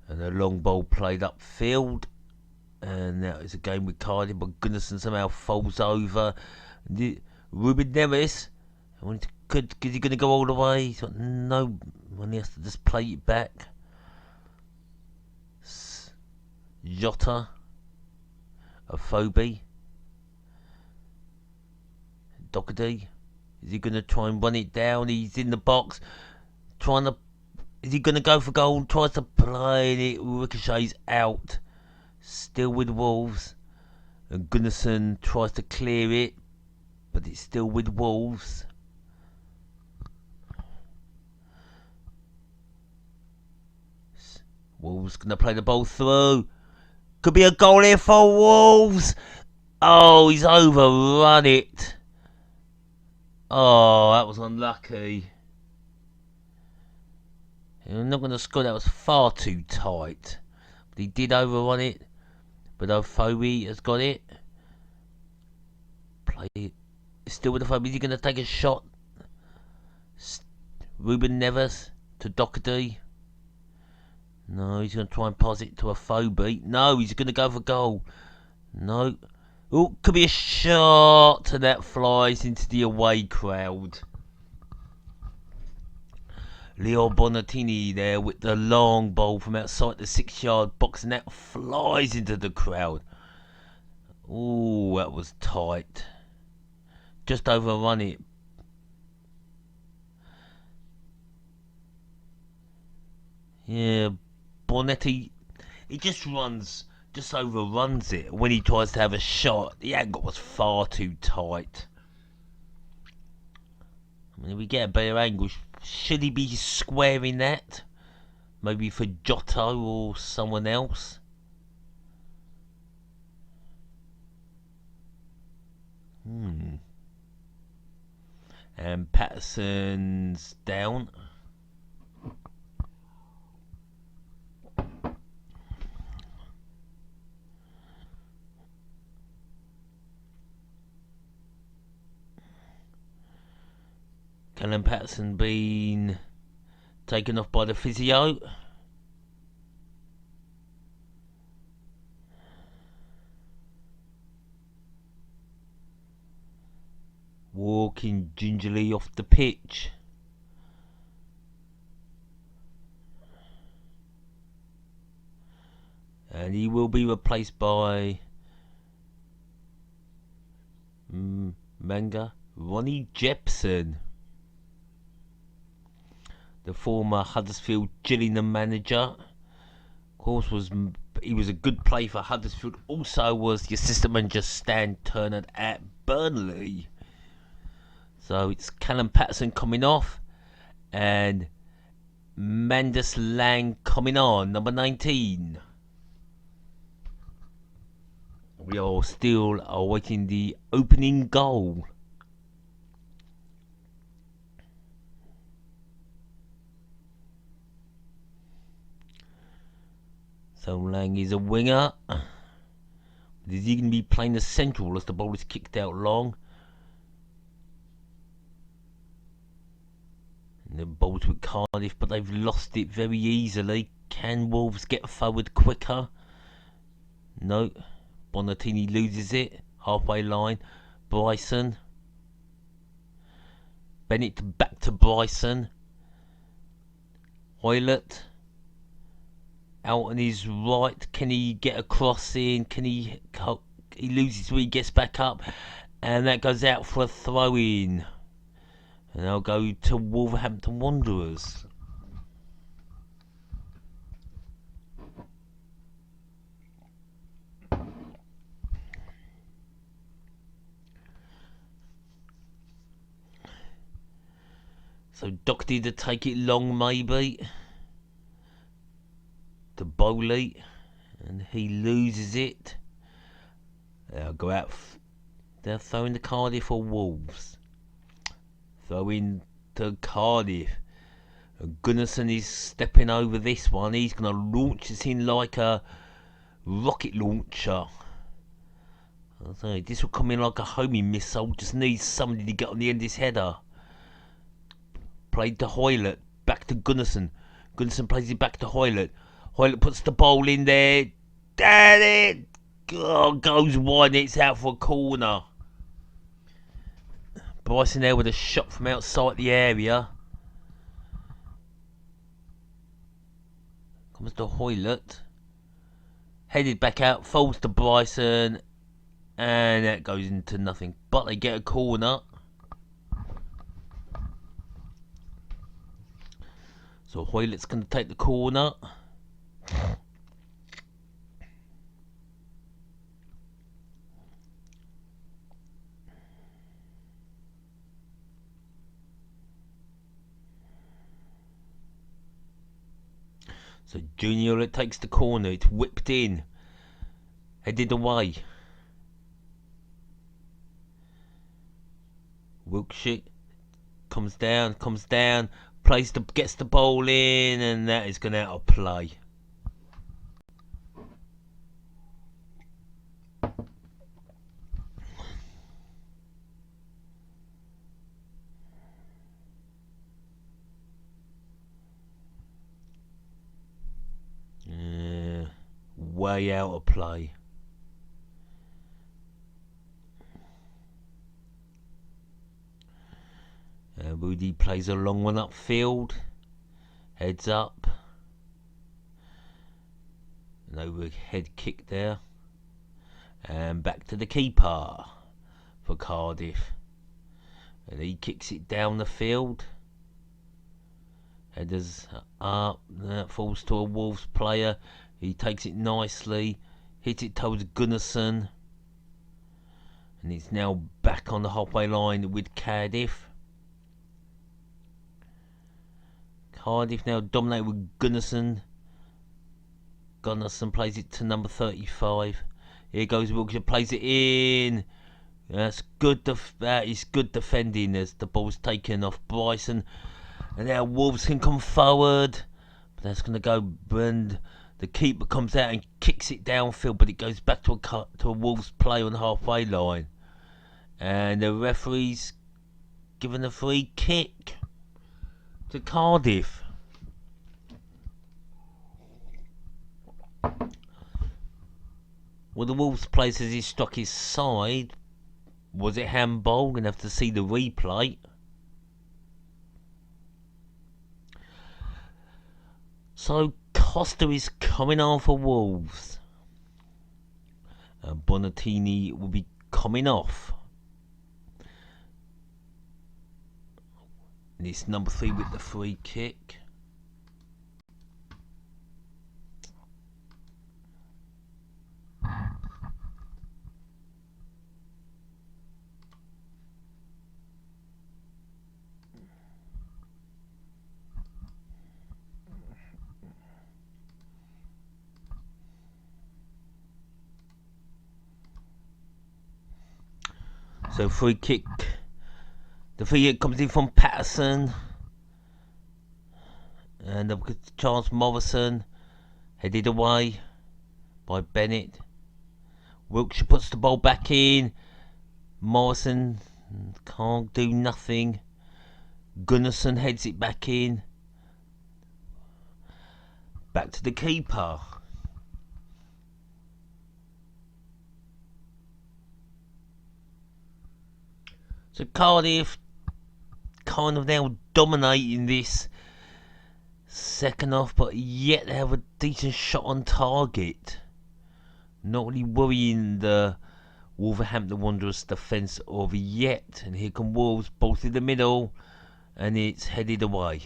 And a long ball played upfield. And that is a game with Cardiff, but Gunnarsson somehow falls over. Ruben Neves, is he going to go all the way? He's got no money, has to just play it back. Jota, Afobe, Doherty. Is he going to try and run it down? He's in the box, trying to. Is he going to go for goal? Tries to play it. Ricochets out. Still with Wolves. And Gunnarsson tries to clear it. But it's still with Wolves. Wolves going to play the ball through. Could be a goal here for Wolves. Oh, he's overrun it. Oh, that was unlucky. You're not going to score. That was far too tight. They did overrun it, but Ofori has got it. Play it. Still with Ofori. Is he going to take a shot? Ruben Neves to Doherty. No, he's going to try and pass it to Ofori. No, he's going to go for goal. No. Oh, could be a shot, and that flies into the away crowd. Leo Bonatini there with the long ball from outside the 6-yard box, and that flies into the crowd. Oh, that was tight. Just overrun it. Yeah, Bonetti, he just overruns it. When he tries to have a shot, the angle was far too tight. I mean, if we get a better angle, should he be squaring that? Maybe for Giotto or someone else? And Patterson's down. Callum Patterson being taken off by the physio. Walking gingerly off the pitch. And he will be replaced by Ronnie Jepson, the former Huddersfield Gillingham manager. Of course, he was a good player for Huddersfield. Also was the assistant manager Stan Turner at Burnley. So it's Callum Patterson coming off and Mandus Lang coming on, number 19. We are still awaiting the opening goal. So Lang is a winger. Is he going to be playing the central as the ball is kicked out long? And the ball's with Cardiff, but they've lost it very easily. Can Wolves get forward quicker? No. Bonatini loses it. Halfway line. Bryson. Bennett back to Bryson. Hoylett. Out on his right. Can he get a cross in? Can he loses where he gets back up. And that goes out for a throw in. And they'll go to Wolverhampton Wanderers. So Doherty to take it long maybe. To Bowley. And he loses it. They'll go out. They're throwing the Cardiff for Wolves. Throw in to Cardiff. Gunnarsson is stepping over this one. He's going to launch this in like a rocket launcher. This will come in like a homing missile. Just needs somebody to get on the end of his header. Played to Hoylett. Back to Gunnarsson. Gunnarsson plays it back to Hoylett. Hoylett puts the ball in there. Damn it! Oh, goes wide. It's out for a corner. Bryson there with a shot from outside the area. Comes to Hoylett. Headed back out. Falls to Bryson. And that goes into nothing. But they get a corner. So Hoylett's going to take the corner. So Junior takes the corner. It's whipped in. Headed away. Wilkshire comes down, gets the ball in, and that is gone out of play. way out of play. Rudy plays a long one upfield. Heads up. An overhead kick there. And back to the keeper for Cardiff. And he kicks it down the field. Headers up. That falls to a Wolves player. He takes it nicely. Hits it towards Gunnarsson. And it's now back on the halfway line with Cardiff. Cardiff now dominate with Gunnarsson. Gunnarsson plays it to number 35. Here goes Wilkshire, plays it in. That's good. That is good defending as the ball's taken off Bryson. And now Wolves can come forward. But that's going to go. And the keeper comes out and kicks it downfield, but it goes back to a Wolves play on the halfway line. And the referee's given a free kick to Cardiff. Well, the Wolves player says he struck his side. Was it handball? We're going to have to see the replay. So Costa is coming on for Wolves. Bonatini will be coming off. And it's number 3 with the free kick. So free kick. The free kick comes in from Patterson. And Charles Morrison headed away by Bennett. Wilkshire puts the ball back in. Morrison can't do nothing. Gunnarsson heads it back in. Back to the keeper. So Cardiff kind of now dominating this second half, but yet they have a decent shot on target. Not really worrying the Wolverhampton Wanderers defence over yet. And here come Wolves, ball through the middle, and it's headed away.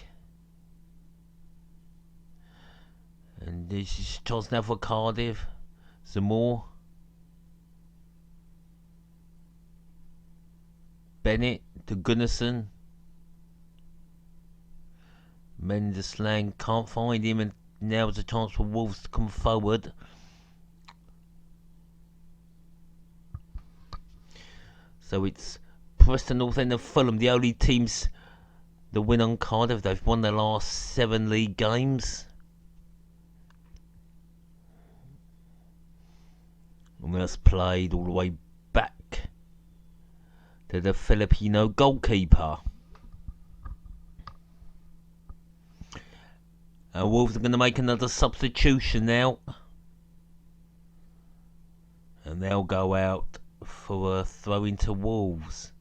And this is chance now for Cardiff. Some more. Bennett to Gunnarsson. Mendeslang can't find him, and now is a chance for Wolves to come forward. So it's Preston North End and Fulham, the only teams that win on Cardiff. They've won their last 7 league games. And that's played all the way back to the Filipino goalkeeper. Wolves are going to make another substitution now. And they'll go out for a throw into Wolves.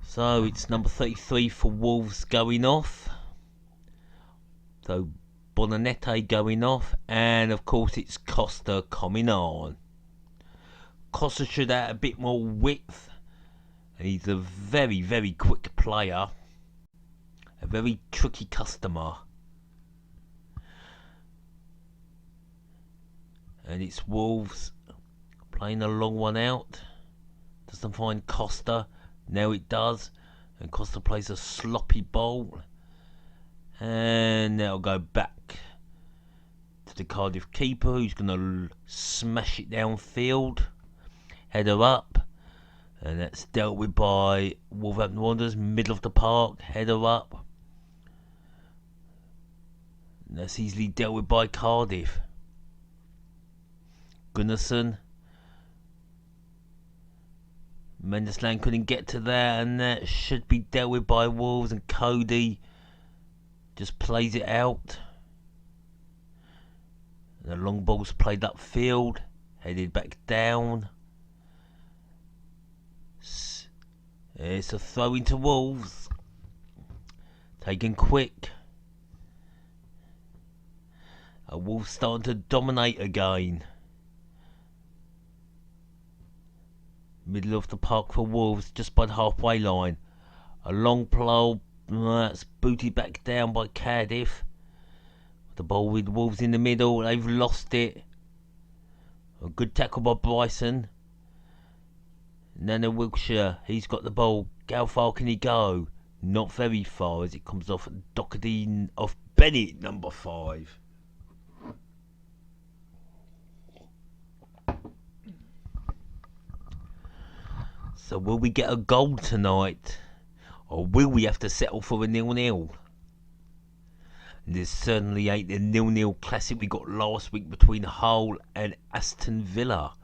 So it's number 33 for Wolves going off. So Bonanete going off. And of course it's Costa coming on. Costa should have a bit more width. And he's a very, very quick player. A very tricky customer. And it's Wolves playing a long one out. Doesn't find Costa. Now it does. And Costa plays a sloppy ball. And now go back to the Cardiff keeper, who's going to smash it downfield. Header up. And that's dealt with by Wolverhampton Wanderers, middle of the park, header up. And that's easily dealt with by Cardiff. Gunnarsson. Mendeslang couldn't get to that, and that should be dealt with by Wolves, and Cody just plays it out. And the long ball's played upfield, headed back down. It's a throw into Wolves. Taken quick. Wolves starting to dominate again. Middle of the park for Wolves, just by the halfway line. A long plough, that's booted back down by Cardiff. The ball with Wolves in the middle, they've lost it. A good tackle by Bryson. Nana Wiltshire, he's got the ball. How far can he go? Not very far as it comes off Doherty off Bennett, number 5. So will we get a goal tonight? Or will we have to settle for a 0-0? This certainly ain't the 0-0 classic we got last week between Hull and Aston Villa.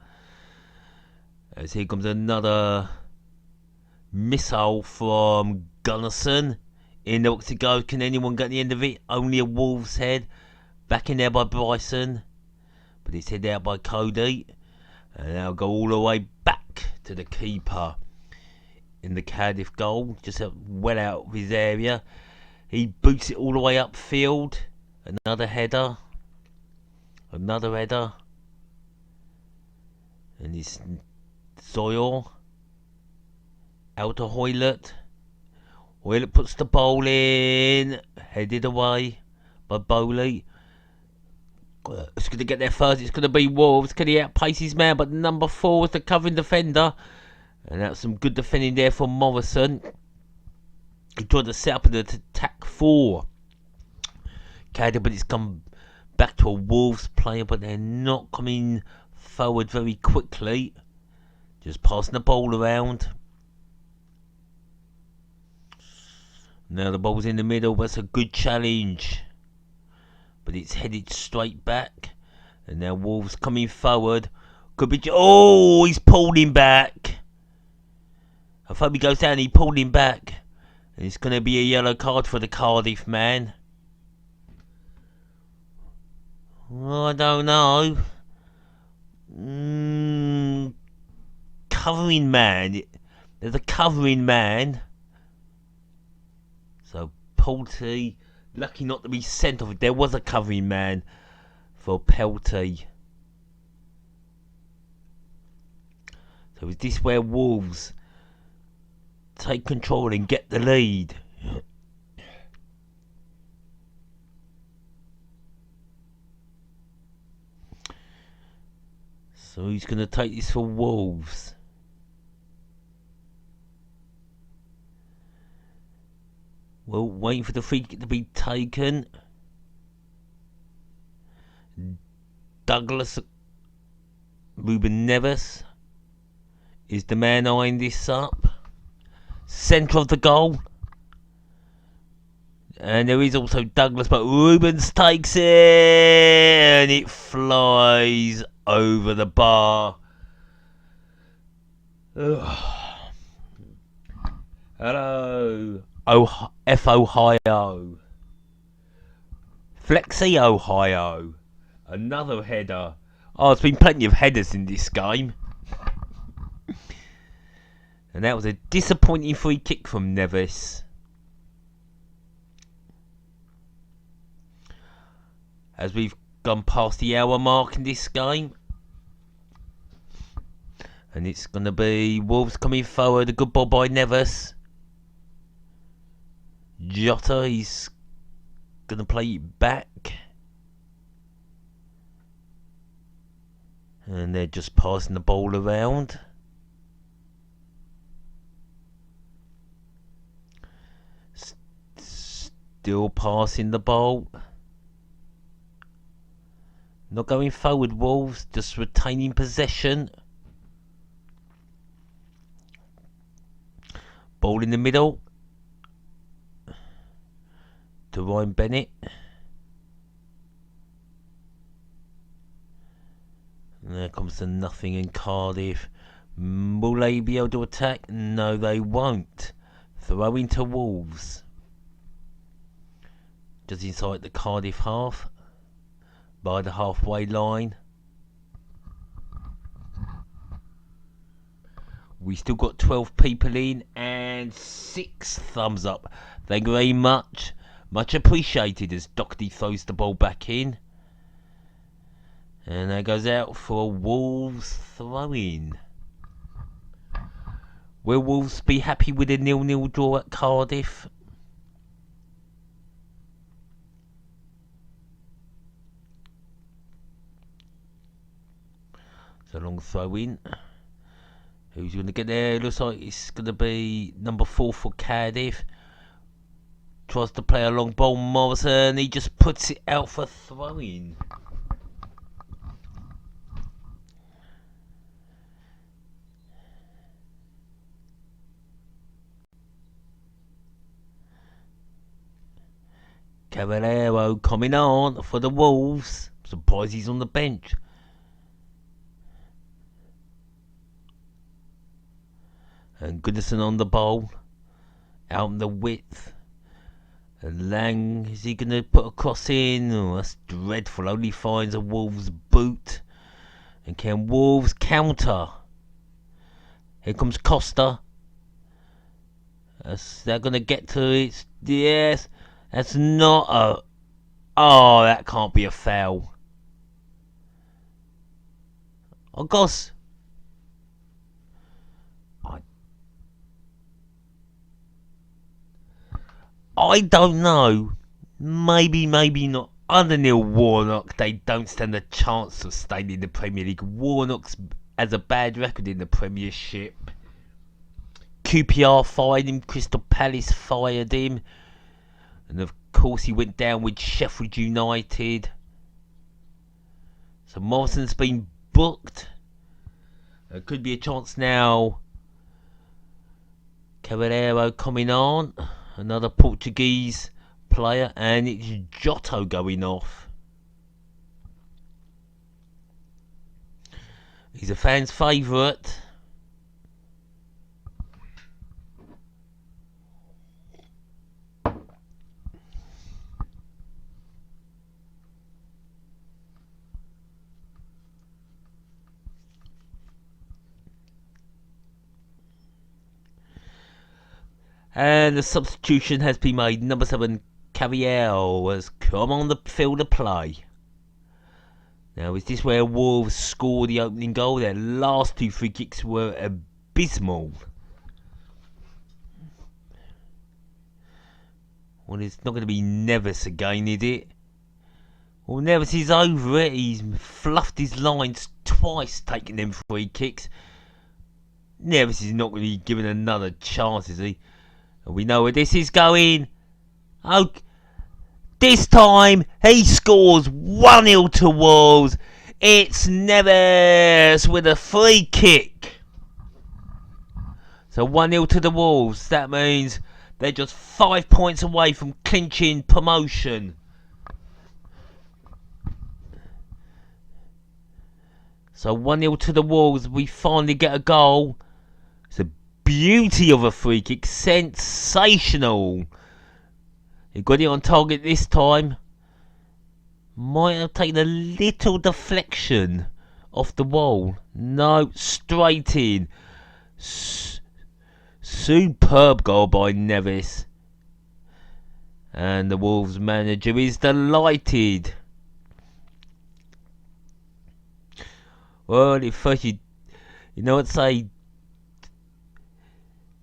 As here comes another missile from Gunnarsson. In the box to go. Can anyone get the end of it? Only a Wolves head. Back in there by Bryson. But it's headed out by Cody. And now go all the way back to the keeper. In the Cardiff goal. Just well out of his area. He boots it all the way upfield. Another header. Another header. And it's Zoyle. Out to Hoylett. Hoylett puts the ball in. Headed away by Bowley. It's going to get there first. It's going to be Wolves. Can he outpace his man? But number 4 is the covering defender. And that's some good defending there from Morrison. He tried to set up an attack for Cardiff, but it's come back to a Wolves player, but they're not coming forward very quickly. Just passing the ball around. Now the ball's in the middle. That's a good challenge. But it's headed straight back. And now Wolves coming forward. Could be... Oh, he's pulled him back. I thought he goes down, he pulled him back. And it's going to be a yellow card for the Cardiff man. I don't know. Covering man. There's a covering man. So Pelty, lucky not to be sent off. There was a covering man for Pelty. So is this where Wolves take control and get the lead? So he's going to take this for Wolves. Well, waiting for the free kick to be taken. Douglas Ruben Neves is the man eyeing this up. Centre of the goal. And there is also Douglas, but Rubens takes it and it flies over the bar. Ugh. Hello, F Ohio. Flexi Ohio. Another header. Oh, there's been plenty of headers in this game. And that was a disappointing free kick from Neves. As we've gone past the hour mark in this game. And it's going to be Wolves coming forward. A good ball by Neves. Jota, he's going to play it back. And they're just passing the ball around. Still passing the ball. Not going forward, Wolves, just retaining possession. Ball in the middle. To Ryan Bennett. And there comes the nothing in Cardiff. Will they be able to attack? No, they won't. Throwing to Wolves. just inside the Cardiff half, by the halfway line. We still got 12 people in and 6 thumbs up. Thank you very much. Much appreciated as Doherty throws the ball back in. And that goes out for a Wolves throw-in. Will Wolves be happy with a 0-0 draw at Cardiff? It's a long throw-in. Who's going to get there? Looks like it's going to be number 4 for Cardiff. Tries to play a long ball, Morrison. He just puts it out for throwing. Cavallero coming on for the Wolves. Surprised he's on the bench. And Goodison on the bowl. Out in the width. And Lang, is he going to put a cross in? Oh, that's dreadful. Only finds a Wolves boot. And can Wolves counter? Here comes Costa. Is that going to get to it? Yes. That's not a... Oh, that can't be a foul. Oh, gosh. I don't know. Maybe not. Under Neil Warnock, they don't stand a chance of staying in the Premier League. Warnock has a bad record in the Premiership. QPR fired him. Crystal Palace fired him. And of course he went down with Sheffield United. So Morrison's been booked. There could be a chance now. Cavallero coming on. Another Portuguese player, and it's Giotto going off. He's a fan's favourite. And the substitution has been made. Number 7, Cavallero has come on the field of play. Now, is this where Wolves score the opening goal? Their last 2 free kicks were abysmal. Well, it's not going to be Neves again, is it? Well, Neves is over it. He's fluffed his lines twice taking them free kicks. Neves is not going to be given another chance, is he? We know where this is going. Oh, this time he scores 1-0 to Wolves. It's Neves with a free kick. So 1-0 to the Wolves. That means they're just 5 points away from clinching promotion. So 1-0 to the Wolves. We finally get a goal. It's a beauty of a free kick. Sensational. He got it on target this time. Might have taken a little deflection off the wall. No, straight in. Superb goal by Neves. And the Wolves manager is delighted. Well, at first you know what to say.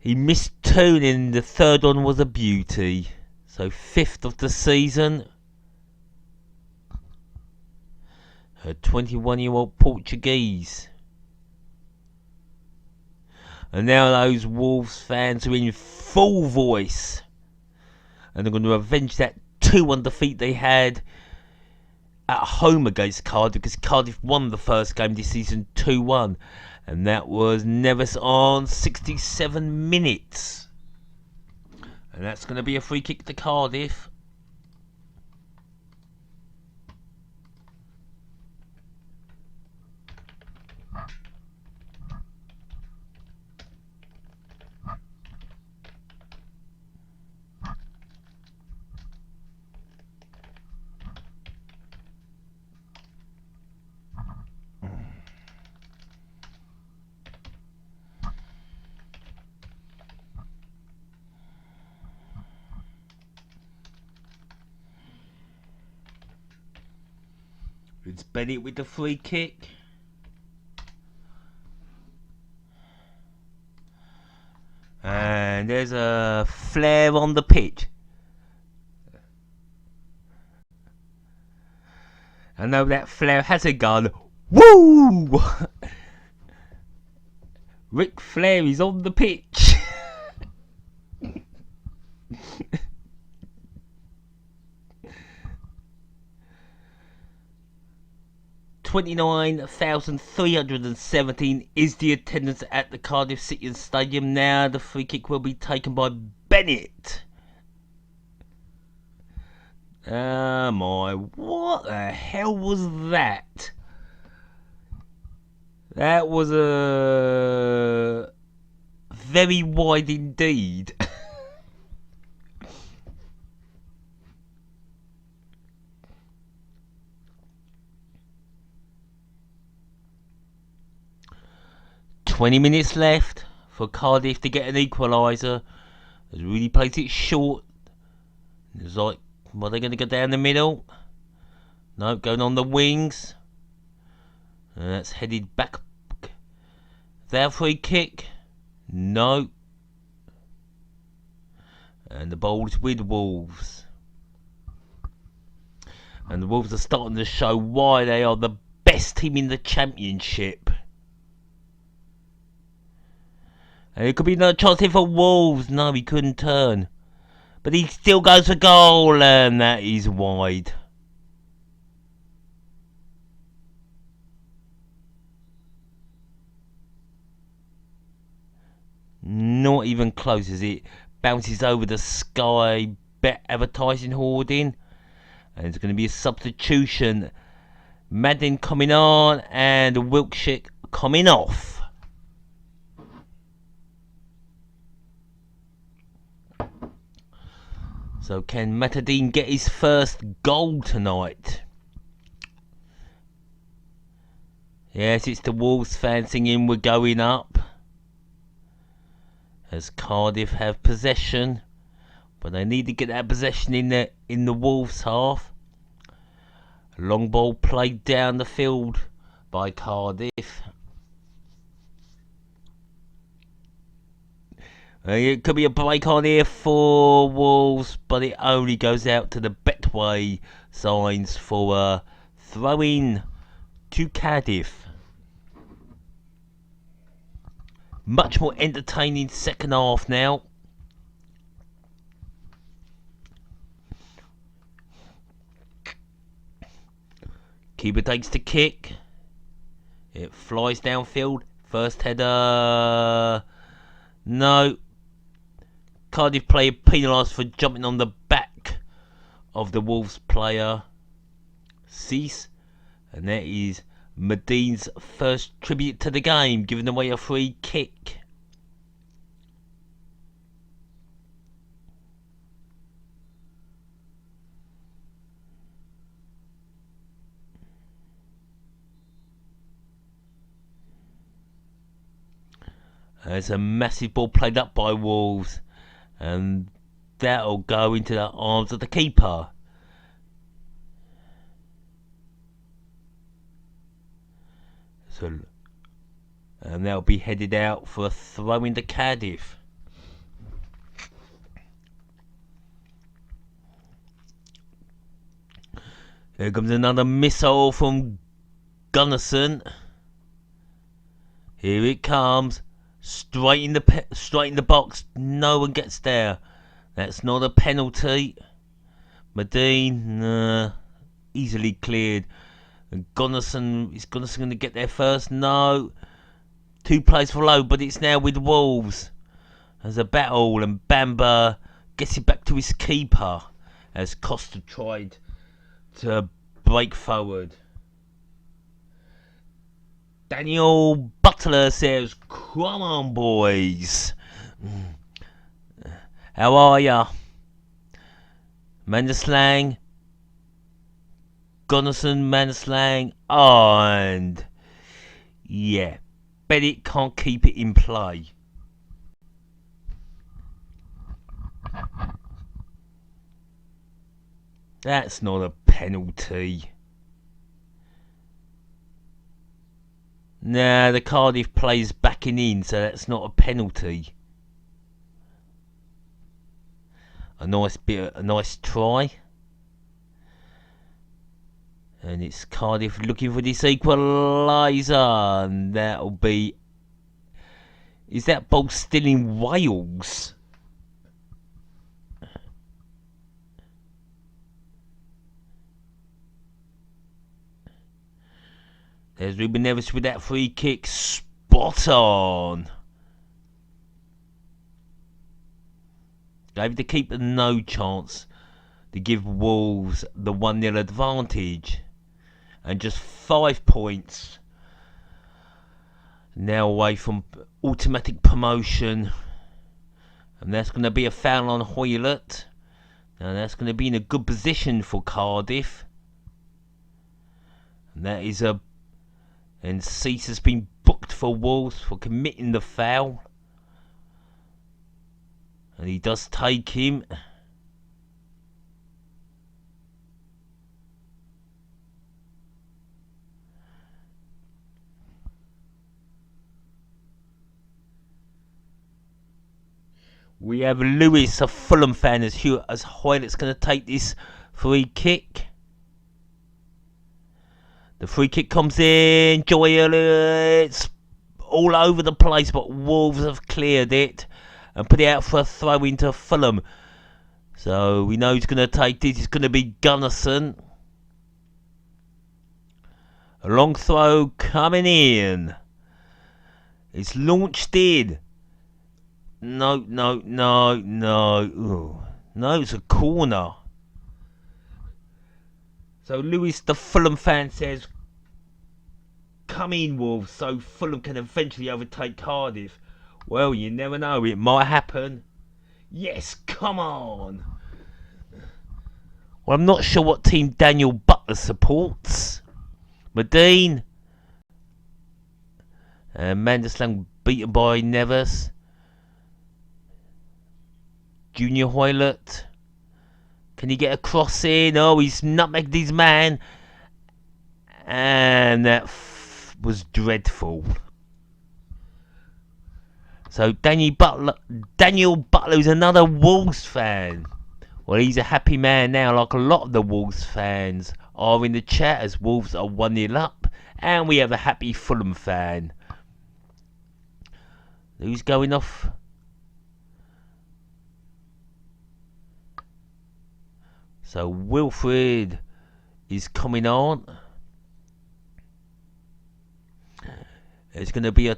He missed 2 and the third one was a beauty. So 5th of the season. A 21-year-old Portuguese. And now those Wolves fans are in full voice. And they're going to avenge that 2-1 defeat they had at home against Cardiff. Because Cardiff won the first game this season 2-1. And that was Neves on 67 minutes. And that's going to be a free kick to Cardiff. It's Bennett with the free kick. And there's a flare on the pitch. I know that flare has a gun. Woo! Ric Flair is on the pitch. 29,317 is the attendance at the Cardiff City Stadium now. The free kick will be taken by Bennett. Oh my, what the hell was that? That was a very wide indeed. $20 left for Cardiff to get an equaliser. It really plays it short. It's like, are they going to go down the middle? No, going on the wings. And that's headed back. Their free kick. No. And the ball's with Wolves. And the Wolves are starting to show why they are the best team in the Championship. And it could be no chance here for Wolves. No, he couldn't turn. But he still goes for goal, and that is wide. Not even close as it bounces over the Sky Bet advertising hoarding. And it's going to be a substitution. Madden coming on and Wilkshire coming off. So can Matadine get his first goal tonight? Yes, it's the Wolves fans singing "We're going up." As Cardiff have possession, but they need to get that possession in the Wolves half. Long ball played down the field by Cardiff. It could be a break on here for Wolves, but it only goes out to the Betway signs for a throw-in to Cardiff. Much more entertaining second half now. Keeper takes the kick. It flies downfield. First header. No. Cardiff player penalised for jumping on the back of the Wolves player. Cease. And that is Madine's first tribute to the game, giving away a free kick. There's a massive ball played up by Wolves, and that'll go into the arms of the keeper. And they'll be headed out for a throw into Cardiff. Here comes another missile from Gunnarsson. Here it comes. Straight in the box. No one gets there. That's not a penalty. Madine, easily cleared. And Gunnarsson, is Gunnarsson going to get there first? No. 2 players follow, but it's now with Wolves. There's a battle, and Bamba gets it back to his keeper as Costa tried to break forward. Daniel Butler says, "Come on, boys. How are ya? Manderslang, Gunnarsson, Manderslang, and yeah, Bennett can't keep it in play." That's not a penalty. Nah, the Cardiff player's backing in, so that's not a penalty. A nice try. And it's Cardiff looking for this equaliser, and that'll be... Is that ball still in Wales? There's Ruben Neves with that free kick. Spot on. Gave the keeper no chance to give Wolves the 1-0 advantage. And just 5 points. Now away from automatic promotion. And that's going to be a foul on Hoylett. Now that's going to be in a good position for Cardiff. And that is a... And Cease has been booked for Wolves for committing the foul. And he does take him. We have Lewis, a Fulham fan, as Hoylett's going to take this free kick. The free kick comes in. It's all over the place, but Wolves have cleared it and put it out for a throw into Fulham. So we know he's going to take this. It's going to be Gunnarsson. A long throw coming in. It's launched in. No. Ooh. No, it's a corner. So Lewis, the Fulham fan, says, come in, Wolves, so Fulham can eventually overtake Cardiff. Well, you never know. It might happen. Yes, come on. Well, I'm not sure what team Daniel Butler supports. Medine. And Mandeslang beaten by Neves. Junior Hoylett. Can he get a cross in? Oh, he's nutmegged his man. And that was dreadful. So Daniel Butler is another Wolves fan. Well, he's a happy man now, like a lot of the Wolves fans are in the chat, as Wolves are 1-0 up. And we have a happy Fulham fan. Who's going off? So Wilfred is coming on. It's going to be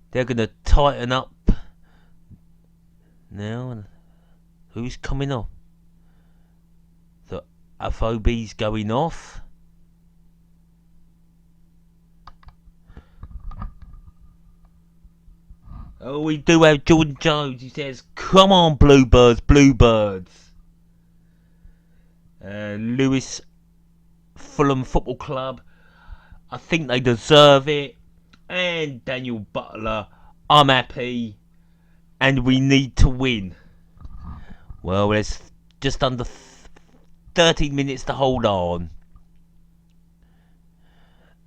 they're going to tighten up now. Who's coming off? So FOB's going off. Oh, we do have Jordan Jones. He says, come on, Bluebirds. Lewis, Fulham Football Club, I think they deserve it. And Daniel Butler, I'm happy. And we need to win. Well, there's just under 13 minutes to hold on.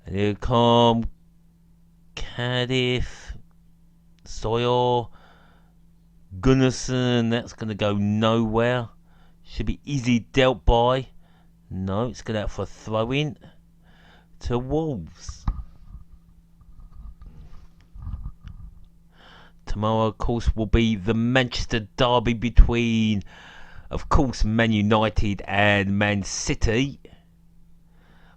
And here come Cardiff, Sawyer, Gunnarsson. That's going to go nowhere. Should be easy dealt by. No, it's going out for a throw-in to Wolves. Tomorrow, of course, will be the Manchester derby between, of course, Man United and Man City.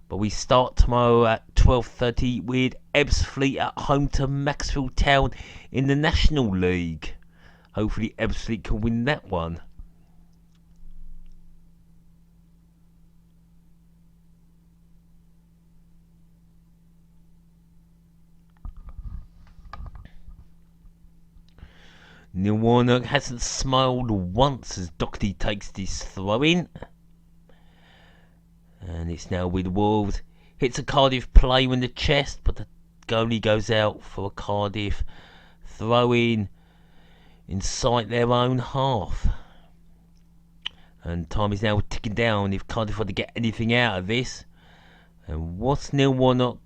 But we start tomorrow at 12:30 with Ebbsfleet at home to Maxfield Town in the National League. Hopefully Ebbsfleet can win that one. Neil Warnock hasn't smiled once as Doherty takes this throw in. And it's now with Wolves. Hits a Cardiff player in the chest, but the goalie goes out for a Cardiff throw in inside their own half. And time is now ticking down if Cardiff want to get anything out of this. And what's Neil Warnock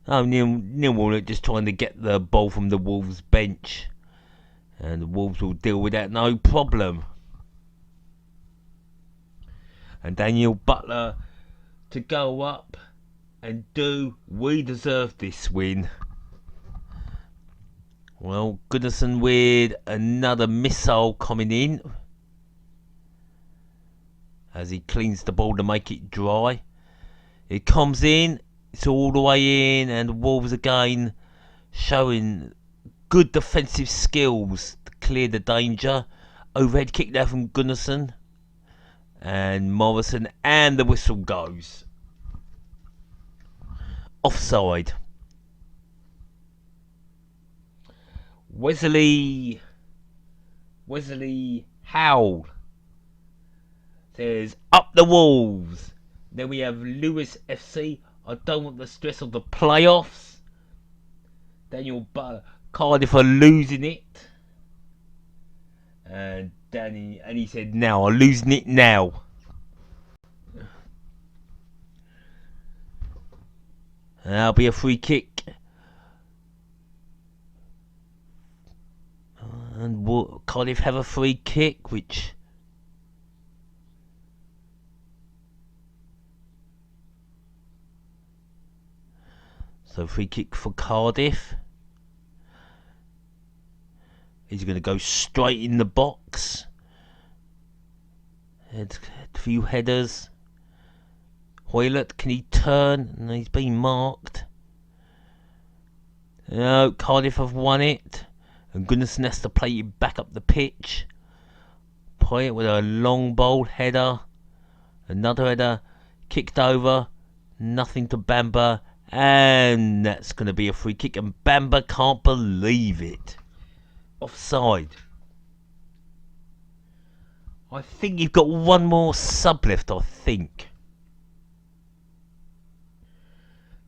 Oh, Neil Warnock just trying to get the ball from the Wolves bench. And the Wolves will deal with that no problem. And Daniel Butler to go up and we deserve this win. Well, Goodison with another missile coming in as he cleans the ball to make it dry. It comes in, it's all the way in, and Wolves again showing good defensive skills to clear the danger. Overhead kick there from Gunnarsson and Morrison, and the whistle goes. Offside. Wesley Howell says up the Wolves. Then we have Lewis FC. I don't want the stress of the playoffs. Daniel Butler. Cardiff are losing it. And he said now are losing it now. And that'll be a free kick. And Cardiff have a free kick, which so free kick for Cardiff. He's going to go straight in the box. A few headers. Hoylett, can he turn? No, he's been marked. No, Cardiff have won it. And Gunnarsson has to play it back up the pitch. Play it with a long bold header. Another header. Kicked over. Nothing to Bamba. And that's going to be a free kick. And Bamba can't believe it. Offside. I think you've got one more sub left, I think.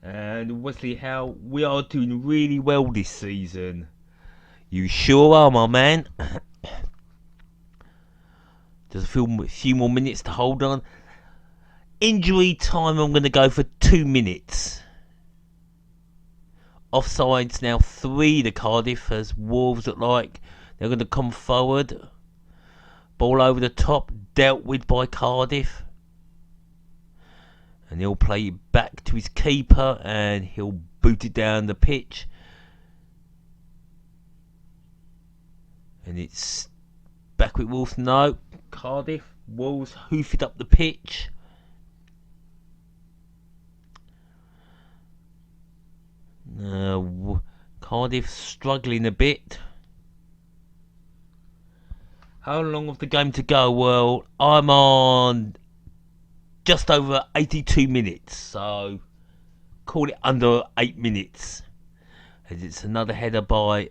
And Wesley Howe, we are doing really well this season. You sure are, my man. Just a few more minutes to hold on. Injury time, I'm going to go for 2 minutes. Offsides now 3 to Cardiff as Wolves look like they're going to come forward. Ball over the top, dealt with by Cardiff. And he'll play it back to his keeper and he'll boot it down the pitch. And it's back with Wolves. No, Cardiff. Wolves hoof it up the pitch. Cardiff struggling a bit. How long of the game to go? Well, I'm on just over 82 minutes. So call it under 8 minutes. As it's another header by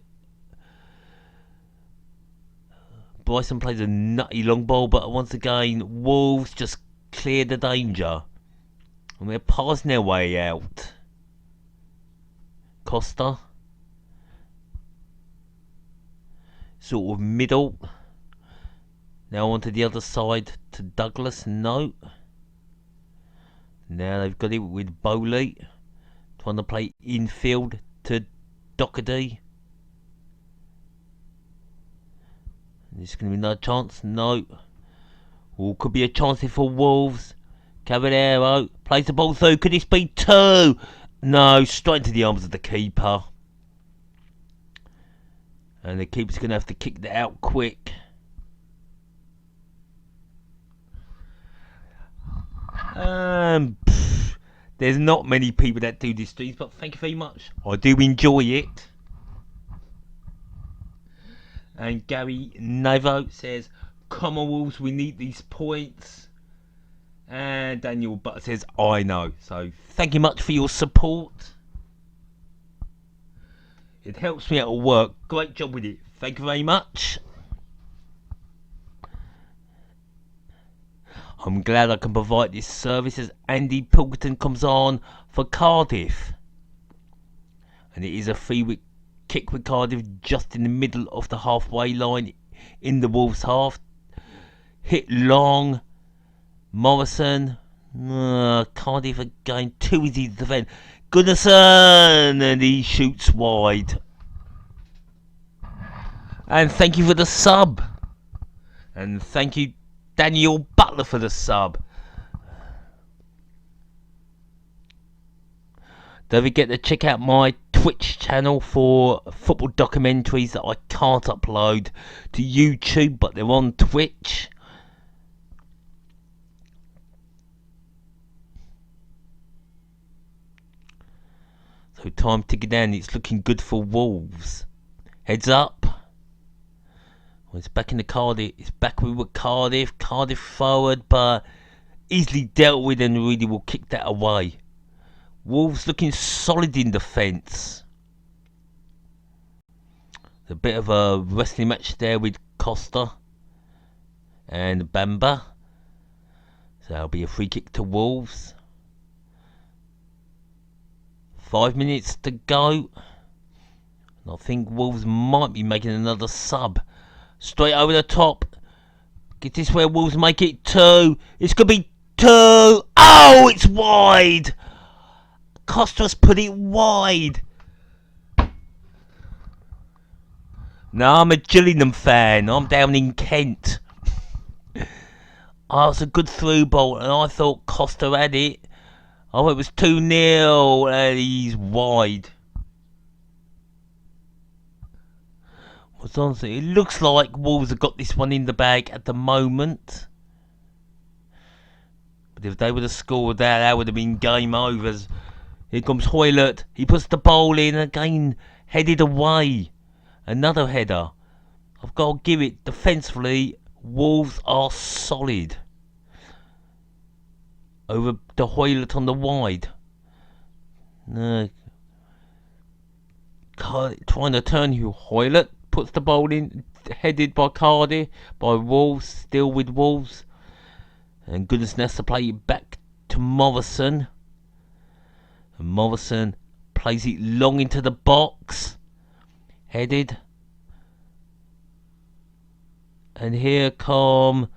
Bryson plays a nutty long ball, but once again, Wolves just clear the danger. And they're passing their way out. Costa. Sort of middle. Now onto the other side to Douglas. No. Now they've got it with Bowley. Trying to play infield to Doherty. This is going to be no chance. No. Or could be a chance here for Wolves. Caballero plays the ball through. Could this be 2? No. Straight into the arms of the keeper. And the keeper's going to have to kick that out quick. There's not many people that do this streams, but thank you very much. I do enjoy it. And Gary Nevo says, come on Wolves, we need these points. And Daniel Butler says, I know. So thank you much for your support. It helps me out at work. Great job with it. Thank you very much. I'm glad I can provide this service as Andy Pilkington comes on for Cardiff. And it is a free kick with Cardiff just in the middle of the halfway line in the Wolves half. Hit long. Morrison. Cardiff again, too easy to defend. Goodison, and he shoots wide. And thank you for the sub. And thank you, Daniel Butler, for the sub. Don't forget to check out my Twitch channel for football documentaries that I can't upload to YouTube, but they're on Twitch. So time ticking down. It's looking good for Wolves. Heads up. Well, it's back in the Cardiff. It's back with Cardiff. Cardiff forward, but easily dealt with, and really will kick that away. Wolves looking solid in defence. A bit of a wrestling match there with Costa and Bamba. So that'll be a free kick to Wolves. 5 minutes to go. And I think Wolves might be making another sub. Straight over the top. Get this where Wolves make it 2. It's going to be 2. Oh, it's wide. Costa's put it wide. No, I'm a Gillingham fan. I'm down in Kent. Oh, it's a good through ball, and I thought Costa had it. Oh, it was 2-0, and he's wide. What's honestly, it looks like Wolves have got this one in the bag at the moment. But if they would have scored that would have been game overs. Here comes Hoylett. He puts the ball in again, headed away. Another header. I've got to give it, defensively, Wolves are solid. Over to Hoylett on the wide. Trying to turn you. Hoylett puts the ball in, headed by Cardiff, by Wolves, still with Wolves. And Goodison has to play it back to Morrison. And Morrison plays it long into the box. Headed. And here comes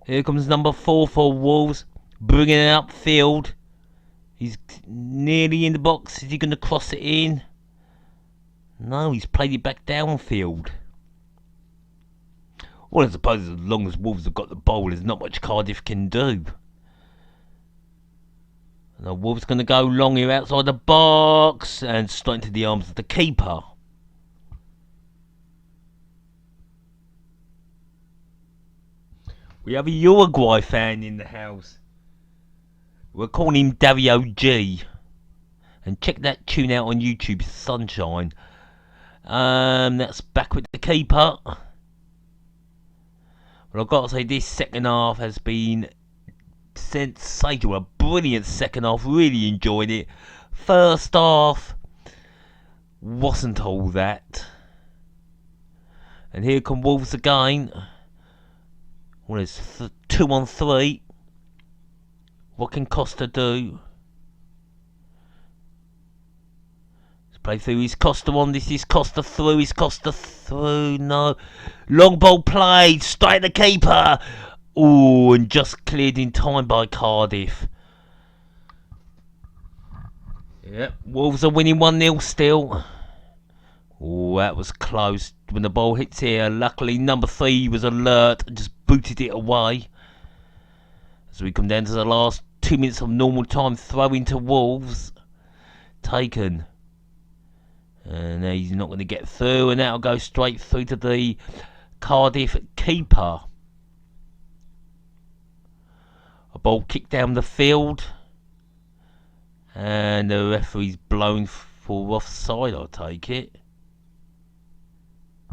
number 4 for Wolves, bringing it upfield. He's nearly in the box. Is he going to cross it in? No, he's played it back downfield. Well, I suppose as long as Wolves have got the ball, there's not much Cardiff can do. Now Wolves going to go long here outside the box and straight into the arms of the keeper. We have a Uruguay fan in the house. We're calling him Dario G. And check that tune out on YouTube, Sunshine. That's back with the keeper. But I've got to say, this second half has been sensational. A brilliant second half. Really enjoyed it. First half wasn't all that. And here come Wolves again. Well, it's 2-on-3. What can Costa do? Let's play through. Is Costa on? This is Costa through. Is Costa through? No. Long ball played. Straight the keeper. Oh, and just cleared in time by Cardiff. Yep. Wolves are winning 1-0 still. Oh, that was close. When the ball hits here, luckily number 3 was alert and just booted it away. As we come down to the last 2 minutes of normal time, throw into Wolves. Taken. And he's not going to get through, and that'll go straight through to the Cardiff keeper. A ball kicked down the field. And the referee's blown for offside, I'll take it.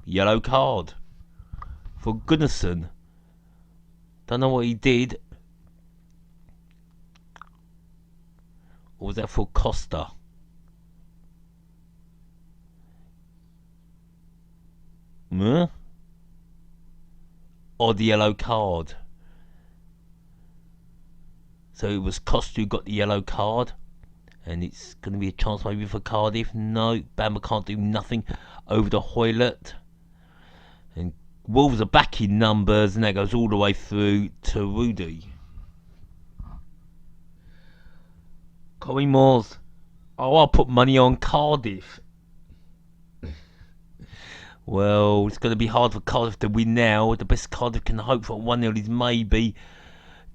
Yellow card for Goodison. Don't know what he did. Or was that for Costa? Odd yellow card. So it was Costa who got the yellow card. And it's going to be a chance maybe for Cardiff. No, Bamba can't do nothing over to Hoylett. And Wolves are back in numbers, and that goes all the way through to Rudy. Collymores. Oh, I'll put money on Cardiff. Well, it's going to be hard for Cardiff to win now. The best Cardiff can hope for 1-0 is maybe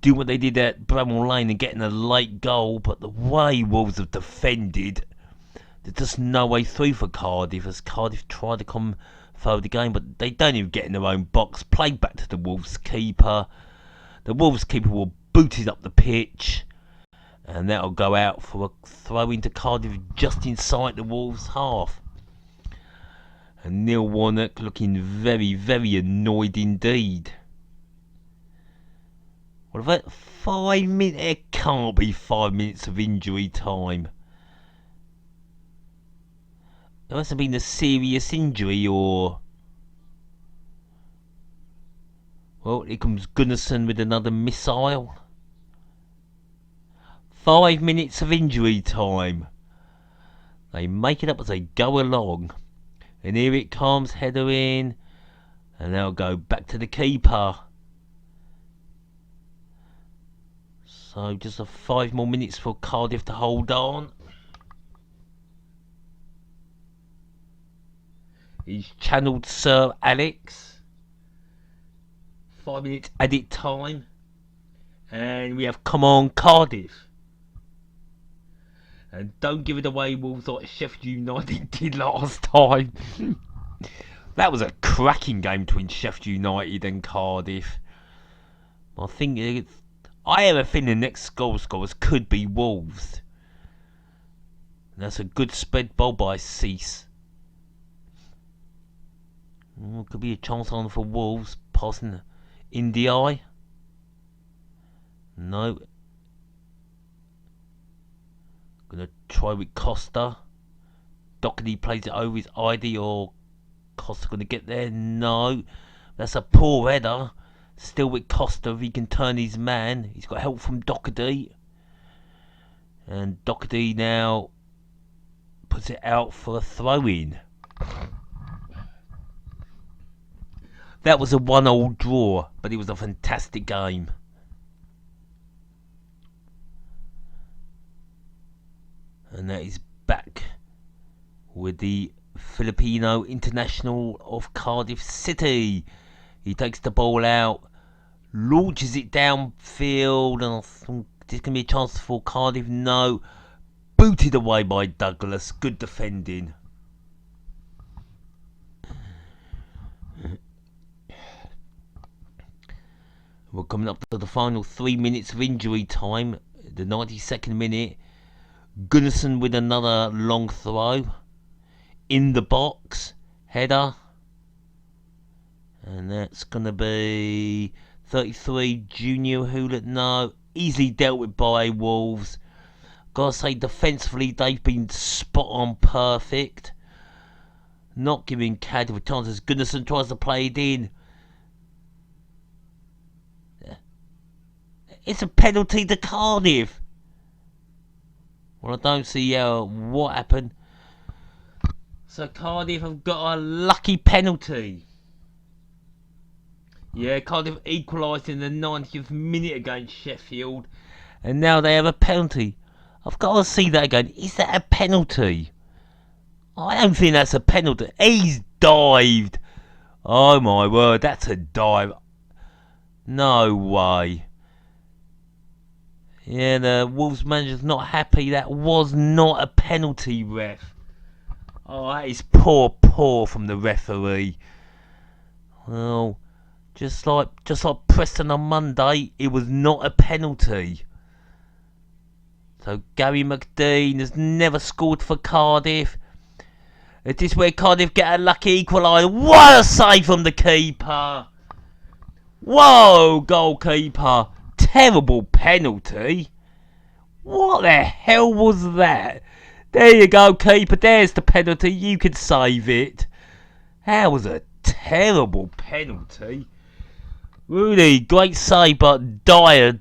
do what they did at Bramall Lane and getting a late goal. But the way Wolves have defended, there's just no way through for Cardiff as Cardiff try to come forward the game, but they don't even get in their own box. Played back to the Wolves keeper. The Wolves keeper will boot it up the pitch, and that'll go out for a throw into Cardiff just inside the Wolves half. And Neil Warnock looking very, very annoyed indeed. What about 5 minutes? It can't be 5 minutes of injury time. There must have been a serious injury, or... Well, here comes Gunnarsson with another missile. 5 minutes of injury time. They make it up as they go along. And here it comes, header in. And they'll go back to the keeper. So just 5 more minutes for Cardiff to hold on. He's channeled Sir Alex. 5 minutes added time. And we have come on Cardiff. And don't give it away, Wolves, like Sheffield United did last time. That was a cracking game between Sheffield United and Cardiff. I have a feeling the next goal scorers could be Wolves. And that's a good spread ball by Cease. Could be a chance on for Wolves, passing in the eye. No. Gonna try with Costa. Doherty plays it over his ID, or Costa gonna get there? No. That's a poor header. Still with Costa, if he can turn his man. He's got help from Doherty. And Doherty now puts it out for a throw-in. That was a 1-1 draw, but it was a fantastic game. And that is back with the Filipino international of Cardiff City. He takes the ball out, launches it downfield, and I think there's going to be a chance for Cardiff. No. Booted away by Douglas. Good defending. We're coming up to the final 3 minutes of injury time. The 92nd minute. Gunnarsson with another long throw. In the box. Header. And that's going to be 33, Junior Hewlett. No. Easily dealt with by Wolves. Gotta say, defensively, they've been spot on perfect. Not giving Cardiff a chance as Gunnarsson tries to play it in. It's a penalty to Cardiff. Well, I don't see what happened. So Cardiff have got a lucky penalty. Yeah, Cardiff equalised in the 90th minute against Sheffield. And now they have a penalty. I've got to see that again. Is that a penalty? I don't think that's a penalty. He's dived. Oh my word, that's a dive. No way. Yeah, the Wolves manager's not happy. That was not a penalty, ref. Oh, that is poor from the referee. Well, just like Preston on Monday, it was not a penalty. So Gary McDean has never scored for Cardiff. Is this where Cardiff get a lucky equaliser? What a save from the keeper! Whoa, goalkeeper! Terrible penalty. What the hell was that? There you go, keeper. There's the penalty. You can save it. That was a terrible penalty. Really, great save, but dire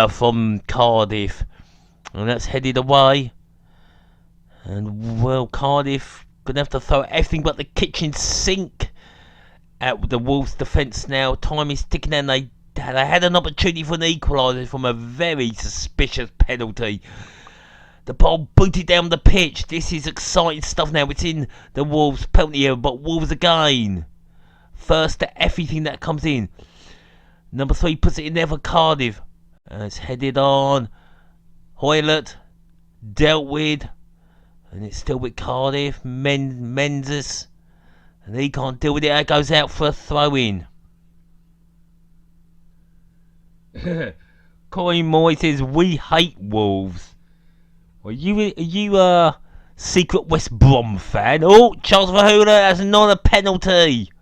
from Cardiff. And that's headed away. And, well, Cardiff going to have to throw everything but the kitchen sink at the Wolves' defence now. Time is ticking and they had an opportunity for an equaliser from a very suspicious penalty. The ball booted down the pitch. This is exciting stuff now. It's in the Wolves penalty area, but Wolves again. First to everything that comes in. Number 3 puts it in there for Cardiff. And it's headed on. Hoylett. Dealt with. And it's still with Cardiff. Menzies. And he can't deal with it. It goes out for a throw-in. Corey Moy says, we hate Wolves. Are you a secret West Brom fan? Oh, Charles Verhoola has another penalty.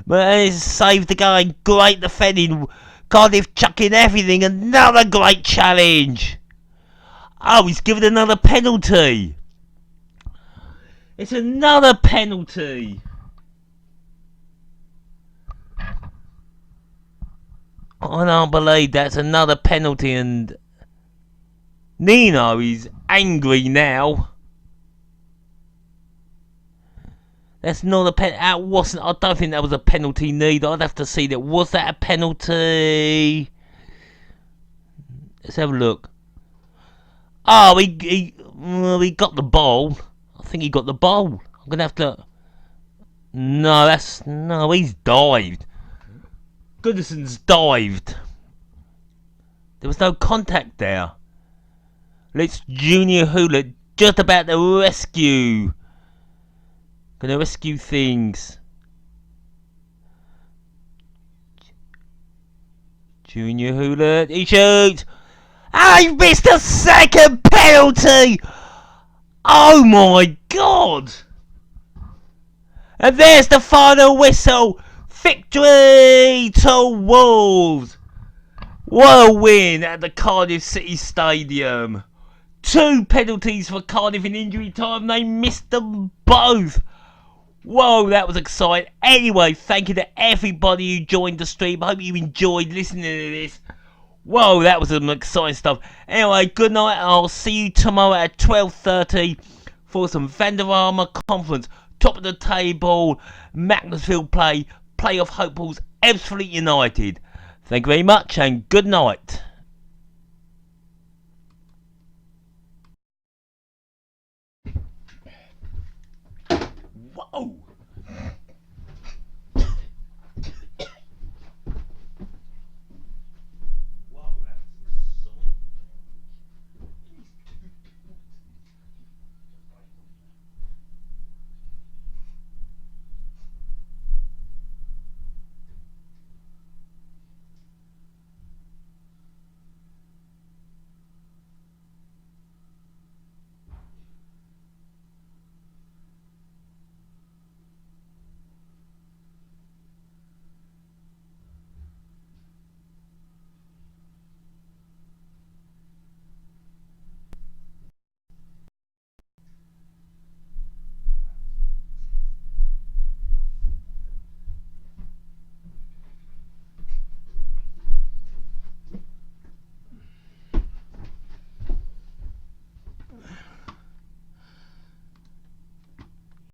But he's saved the game. Great defending. Cardiff chucking everything. Another great challenge. Oh, he's given another penalty. It's another penalty. I don't believe that's another penalty, and Nino is angry now. That's not a pen. That wasn't. I don't think that was a penalty neither. I'd have to see that. Was that a penalty? Let's have a look. Oh, he got the ball. I think he got the ball. I'm gonna have to. No, he's dived. Goodison's dived. There was no contact there. Let's Junior Hewlett just about to rescue. Gonna rescue things. Junior Hewlett, he shoots. I missed a second penalty. Oh my God! And there's the final whistle. Victory to Wolves. What a win at the Cardiff City Stadium. 2 penalties for Cardiff in injury time. They missed them both. Whoa, that was exciting. Anyway, thank you to everybody who joined the stream. I hope you enjoyed listening to this. Whoa, that was some exciting stuff. Anyway, good night. I'll see you tomorrow at 12:30 for some Vanderarmer Conference. Top of the table, Macclesfield playoff hopefuls, Ebbsfleet United. Thank you very much and good night. Whoa!